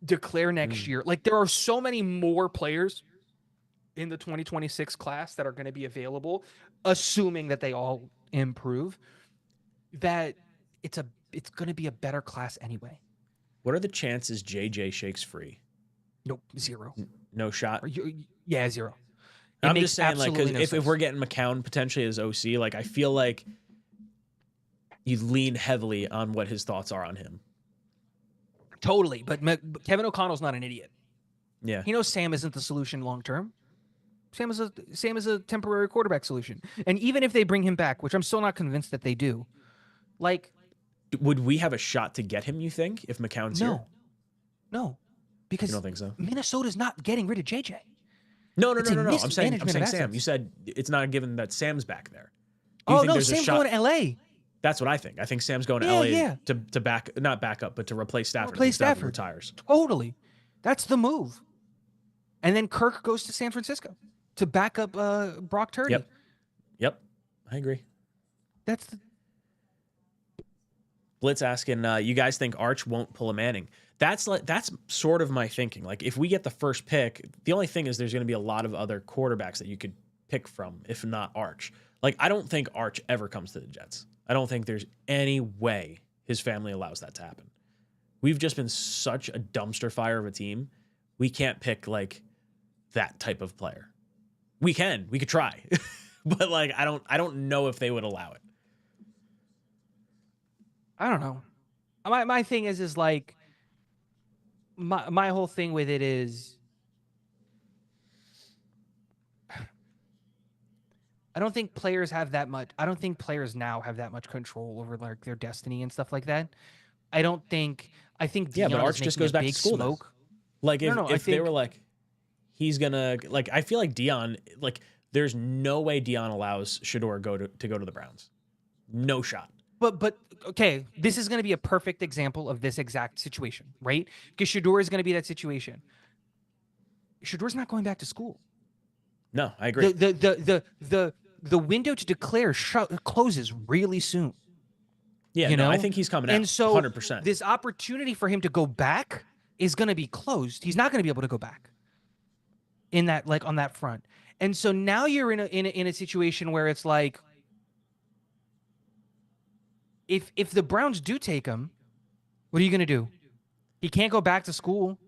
[SPEAKER 2] declare next year. Like, there are so many more players in the 2026 class that are going to be available, assuming that they all improve, that it's going to be a better class anyway.
[SPEAKER 1] What are the chances JJ shakes free?
[SPEAKER 2] Nope, 0.
[SPEAKER 1] No shot?
[SPEAKER 2] Yeah, 0.
[SPEAKER 1] I'm just saying, like, because if we're getting McCown potentially as OC, like, I feel like you lean heavily on what his thoughts are on him.
[SPEAKER 2] Totally, but Kevin O'Connell's not an idiot.
[SPEAKER 1] Yeah,
[SPEAKER 2] he knows Sam isn't the solution long term. Sam is a temporary quarterback solution, and even if they bring him back, which I'm still not convinced that they do, like,
[SPEAKER 1] would we have a shot to get him? You think if McCown's here?
[SPEAKER 2] No, because
[SPEAKER 1] you don't think so?
[SPEAKER 2] Minnesota's not getting rid of JJ.
[SPEAKER 1] No. I'm saying Sam. You said it's not a given that Sam's back there.
[SPEAKER 2] Sam's going to LA.
[SPEAKER 1] That's what I think. I think Sam's going to LA to not back up, but to replace Stafford. Stafford retires.
[SPEAKER 2] Totally. That's the move. And then Kirk goes to San Francisco to back up Brock Purdy.
[SPEAKER 1] Yep. I agree.
[SPEAKER 2] That's the
[SPEAKER 1] Blitz asking, you guys think Arch won't pull a Manning? That's sort of my thinking. Like, if we get the first pick, the only thing is there's going to be a lot of other quarterbacks that you could pick from, if not Arch. Like, I don't think Arch ever comes to the Jets. I don't think there's any way his family allows that to happen. We've just been such a dumpster fire of a team. We can't pick like that type of player. We could try, but like, I don't know if they would allow it.
[SPEAKER 2] I don't know. My thing is like, my whole thing with it is, I don't think players have that much. I don't think players now have that much control over like their destiny and stuff like that. I think Deion
[SPEAKER 1] but Arch just goes back to school.
[SPEAKER 2] Smoke.
[SPEAKER 1] Like if they were like, he's gonna like, I feel like Deion, like, there's no way Deion allows Shedeur to go to the Browns. No shot.
[SPEAKER 2] But okay, this is going to be a perfect example of this exact situation, right? Because Shedeur is going to be that situation. Shedeur's not going back to school.
[SPEAKER 1] No, I agree.
[SPEAKER 2] The window to declare closes really soon.
[SPEAKER 1] Yeah,
[SPEAKER 2] you know?
[SPEAKER 1] I think he's coming out.
[SPEAKER 2] And so
[SPEAKER 1] 100%.
[SPEAKER 2] This opportunity for him to go back is going to be closed. He's not going to be able to go back in that, like, on that front. And so now you're in a situation where it's like, if the Browns do take him, what are you going to do? He can't go back to school.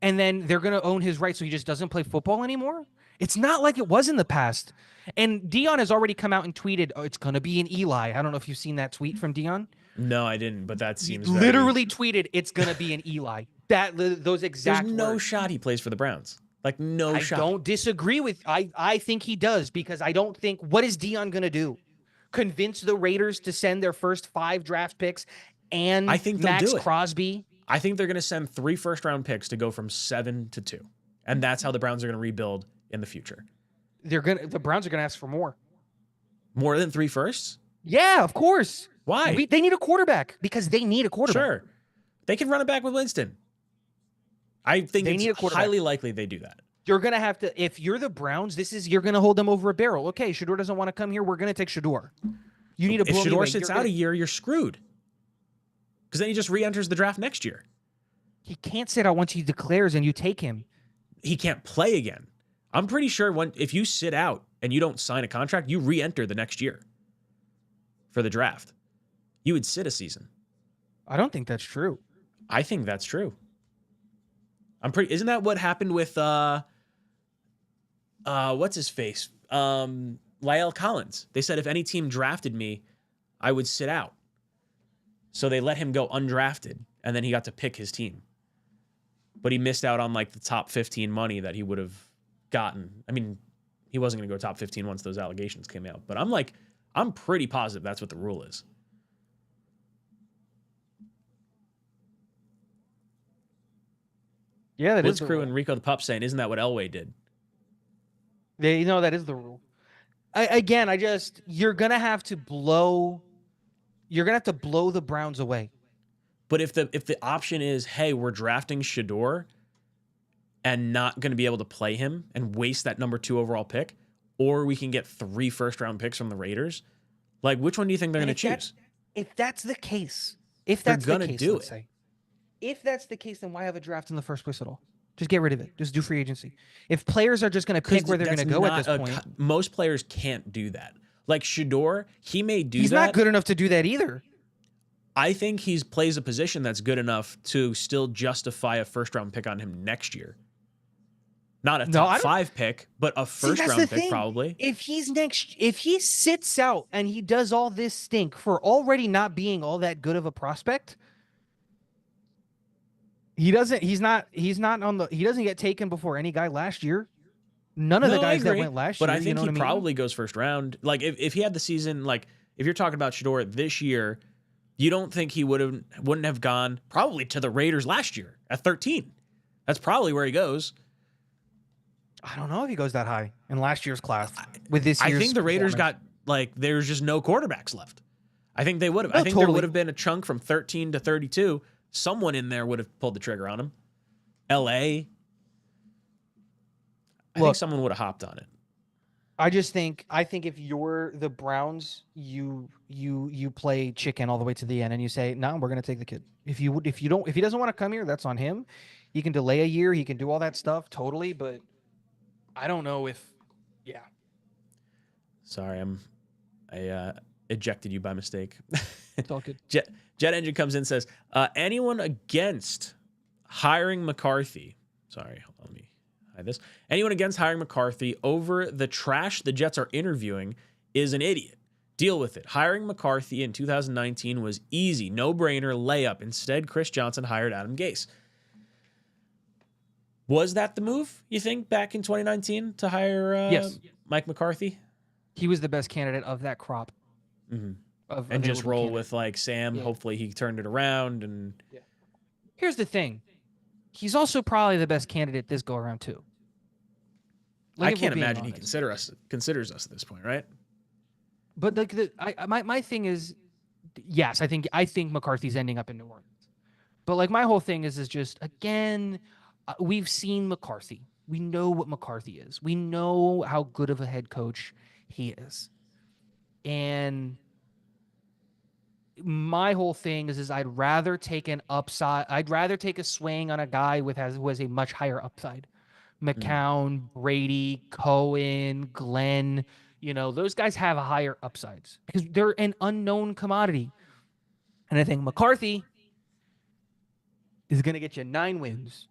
[SPEAKER 2] and then they're going to own his rights so he just doesn't play football anymore? It's not like it was in the past. And Dion has already come out and tweeted, oh, it's going to be an Eli. I don't know if you've seen that tweet from Dion.
[SPEAKER 1] No, I didn't, but that
[SPEAKER 2] He
[SPEAKER 1] seems
[SPEAKER 2] literally tweeted, it's going to be an Eli. Those exact
[SPEAKER 1] There's no
[SPEAKER 2] words.
[SPEAKER 1] shot he plays for the Browns. Like, no shot.
[SPEAKER 2] I don't disagree with, I think he does, because I don't think, what is Dion going to do? Convince the Raiders to send their first 5 draft picks and
[SPEAKER 1] I think they'll
[SPEAKER 2] Max
[SPEAKER 1] do it.
[SPEAKER 2] Crosby?
[SPEAKER 1] I think they're going to send 3 first-round picks to go from 7 to 2. And that's how the Browns are going to rebuild in the future.
[SPEAKER 2] The Browns are going to ask for more.
[SPEAKER 1] More than 3 firsts?
[SPEAKER 2] Yeah, of course.
[SPEAKER 1] Why?
[SPEAKER 2] They need a quarterback because they need a quarterback.
[SPEAKER 1] Sure. They can run it back with Winston. I think it's highly likely they do that.
[SPEAKER 2] You're going to have to, if you're the Browns, you're going to hold them over a barrel. Okay, Shedeur doesn't want to come here. We're going to take Shedeur. You need to blow
[SPEAKER 1] If Shedeur sits out a year, you're screwed. Because then he just re-enters the draft next year.
[SPEAKER 2] He can't sit out once he declares and you take him.
[SPEAKER 1] He can't play again. I'm pretty sure if you sit out and you don't sign a contract, you re-enter the next year for the draft. You would sit a season.
[SPEAKER 2] I don't think that's true.
[SPEAKER 1] I think that's true. Isn't that what happened with what's his face? Lyle Collins. They said if any team drafted me, I would sit out. So they let him go undrafted, and then he got to pick his team. But he missed out on like the top 15 money that he would have gotten. I mean, he wasn't going to go top 15 once those allegations came out. But I'm pretty positive that's what the rule is.
[SPEAKER 2] Yeah, that
[SPEAKER 1] Woods
[SPEAKER 2] is the
[SPEAKER 1] Crew
[SPEAKER 2] rule.
[SPEAKER 1] and Rico the Pup saying, isn't that what Elway did?
[SPEAKER 2] That is the rule. You're going to have to blow the Browns away.
[SPEAKER 1] But if the option is, hey, we're drafting Shedeur and not going to be able to play him and waste that number 2 overall pick, or we can get 3 first-round picks from the Raiders, like, which one do you think they're going to choose?
[SPEAKER 2] If that's the case,
[SPEAKER 1] If that's
[SPEAKER 2] the case, then why have a draft in the first place at all? Just get rid of it. Just do free agency. If players are just going to pick where they're going to go at this point.
[SPEAKER 1] Most players can't do that. Like Shedeur, he may do that.
[SPEAKER 2] He's not good enough to do that either.
[SPEAKER 1] I think he plays a position that's good enough to still justify a first-round pick on him next year. Not a top 5 pick, but a first-round pick probably.
[SPEAKER 2] If he sits out and he does all this stink for already not being all that good of a prospect, he doesn't get taken before any guy last year. None of the guys that went last year.
[SPEAKER 1] But I think he probably goes first round. Like if he had the season, like if you're talking about Shedeur this year, you don't think he wouldn't have gone probably to the Raiders last year at 13. That's probably where he goes.
[SPEAKER 2] I don't know if he goes that high in last year's class with this year's
[SPEAKER 1] I think the Raiders got there's just no quarterbacks left. I think they would have. I think there would have been a chunk from 13 to 32. Someone in there would have pulled the trigger on him. LA. I think someone would have hopped on it.
[SPEAKER 2] I think if you're the Browns, you play chicken all the way to the end and you say, no, we're gonna take the kid. If he doesn't want to come here, that's on him. He can delay a year, he can do all that stuff, totally, but I don't know if
[SPEAKER 1] Sorry, I ejected you by mistake.
[SPEAKER 2] It's all good.
[SPEAKER 1] Jet Engine comes in and says, anyone against hiring McCarthy? Sorry, hold on, let me hide this. Anyone against hiring McCarthy over the trash the Jets are interviewing is an idiot. Deal with it. Hiring McCarthy in 2019 was easy, no-brainer, layup. Instead, Chris Johnson hired Adam Gase. Was that the move, you think, back in 2019 to hire
[SPEAKER 2] yes.
[SPEAKER 1] Mike McCarthy?
[SPEAKER 2] He was the best candidate of that crop.
[SPEAKER 1] Mm-hmm. And just roll with Sam.
[SPEAKER 2] Yeah.
[SPEAKER 1] Hopefully he turned it around. And
[SPEAKER 2] here's the thing. He's also probably the best candidate this go around too.
[SPEAKER 1] I can't imagine he considers us at this point, right?
[SPEAKER 2] But my thing is, yes, I think McCarthy's ending up in New Orleans. But my whole thing is just, again, we've seen McCarthy. We know what McCarthy is. We know how good of a head coach he is. And my whole thing is I'd rather take an upside. I'd rather take a swing on a guy who has a much higher upside. McCown, Brady, Cohen, Glenn, those guys have a higher upsides because they're an unknown commodity. And I think McCarthy is going to get you 9 wins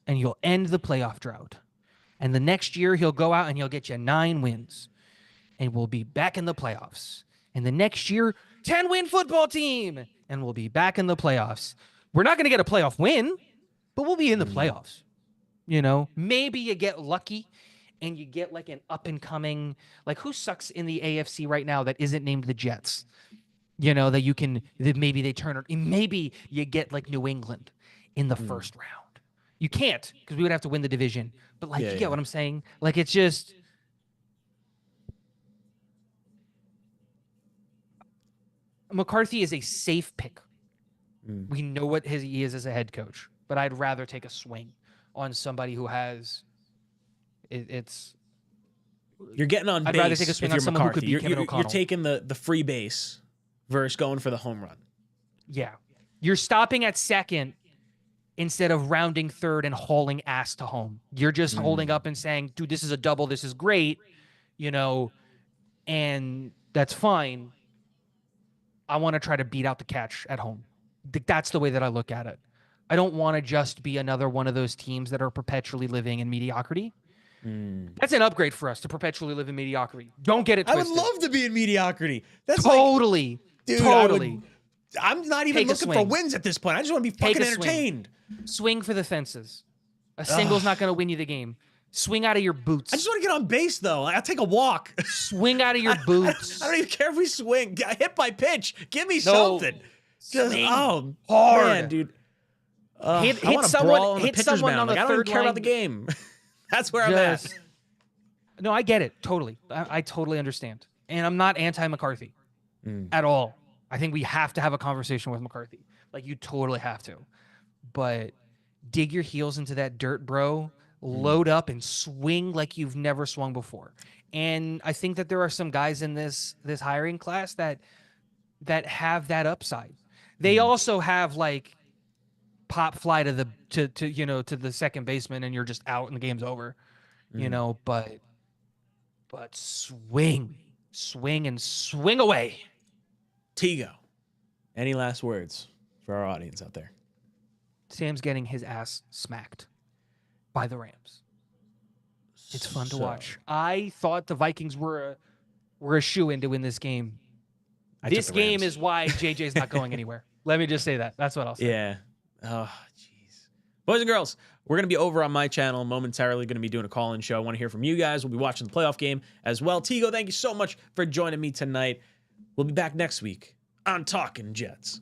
[SPEAKER 2] and you'll end the playoff drought. And the next year he'll go out and he'll get you 9 wins. And we'll be back in the playoffs. And the next year, 10-win football team. And we'll be back in the playoffs. We're not going to get a playoff win, but we'll be in the playoffs. You know, maybe you get lucky and you get like an up-and-coming, like who sucks in the AFC right now that isn't named the Jets? You know, that maybe they turn it. Maybe you get like New England in the first round. You can't because we would have to win the division. But like, you get what I'm saying? Like, it's just... McCarthy is a safe pick. We know what he is as a head coach, but I'd rather take a swing on somebody who has
[SPEAKER 1] you're getting on base.
[SPEAKER 2] I'd rather take a swing on someone
[SPEAKER 1] McCarthy.
[SPEAKER 2] who could be Kevin O'Connell.
[SPEAKER 1] You're taking the free base versus going for the home run.
[SPEAKER 2] Yeah. You're stopping at second instead of rounding third and hauling ass to home. You're just holding up and saying, dude, this is a double. This is great. You know, and that's fine. I want to try to beat out the catch at home. That's the way that I look at it. I don't want to just be another one of those teams that are perpetually living in mediocrity. That's an upgrade for us to perpetually live in mediocrity. Don't get it twisted.
[SPEAKER 1] I would love to be in mediocrity. That's
[SPEAKER 2] totally.
[SPEAKER 1] Dude,
[SPEAKER 2] totally.
[SPEAKER 1] I'm not even looking for wins at this point. I just want to be fucking entertained.
[SPEAKER 2] Swing for the fences. A single's not going to win you the game. Swing out of your boots.
[SPEAKER 1] I just want to get on base, though. I'll take a walk.
[SPEAKER 2] Swing out of your boots.
[SPEAKER 1] I don't even care if we swing. Get hit by pitch. Give me something. Just,
[SPEAKER 2] hard,
[SPEAKER 1] man, dude.
[SPEAKER 2] Hit someone on the
[SPEAKER 1] I don't even care about the game. That's where I'm at.
[SPEAKER 2] No, I get it. Totally. I totally understand. And I'm not anti-McCarthy at all. I think we have to have a conversation with McCarthy. Like, you totally have to. But dig your heels into that dirt, bro. Load up and swing like you've never swung before. And I think that there are some guys in this hiring class that have that upside. They also have like pop fly to the second baseman and you're just out and the game's over. You know, but swing and swing away.
[SPEAKER 1] Tigo, any last words for our audience out there?
[SPEAKER 2] Sam's getting his ass smacked by the Rams. It's fun to watch. I thought the Vikings were a shoo-in to win this game. This game is why JJ's not going anywhere. Let me just say that. That's what I'll say.
[SPEAKER 1] Yeah. Oh, jeez. Boys and girls, we're going to be over on my channel momentarily, going to be doing a call-in show. I want to hear from you guys. We'll be watching the playoff game as well. Tigo, thank you so much for joining me tonight. We'll be back next week on Talkin' Jets.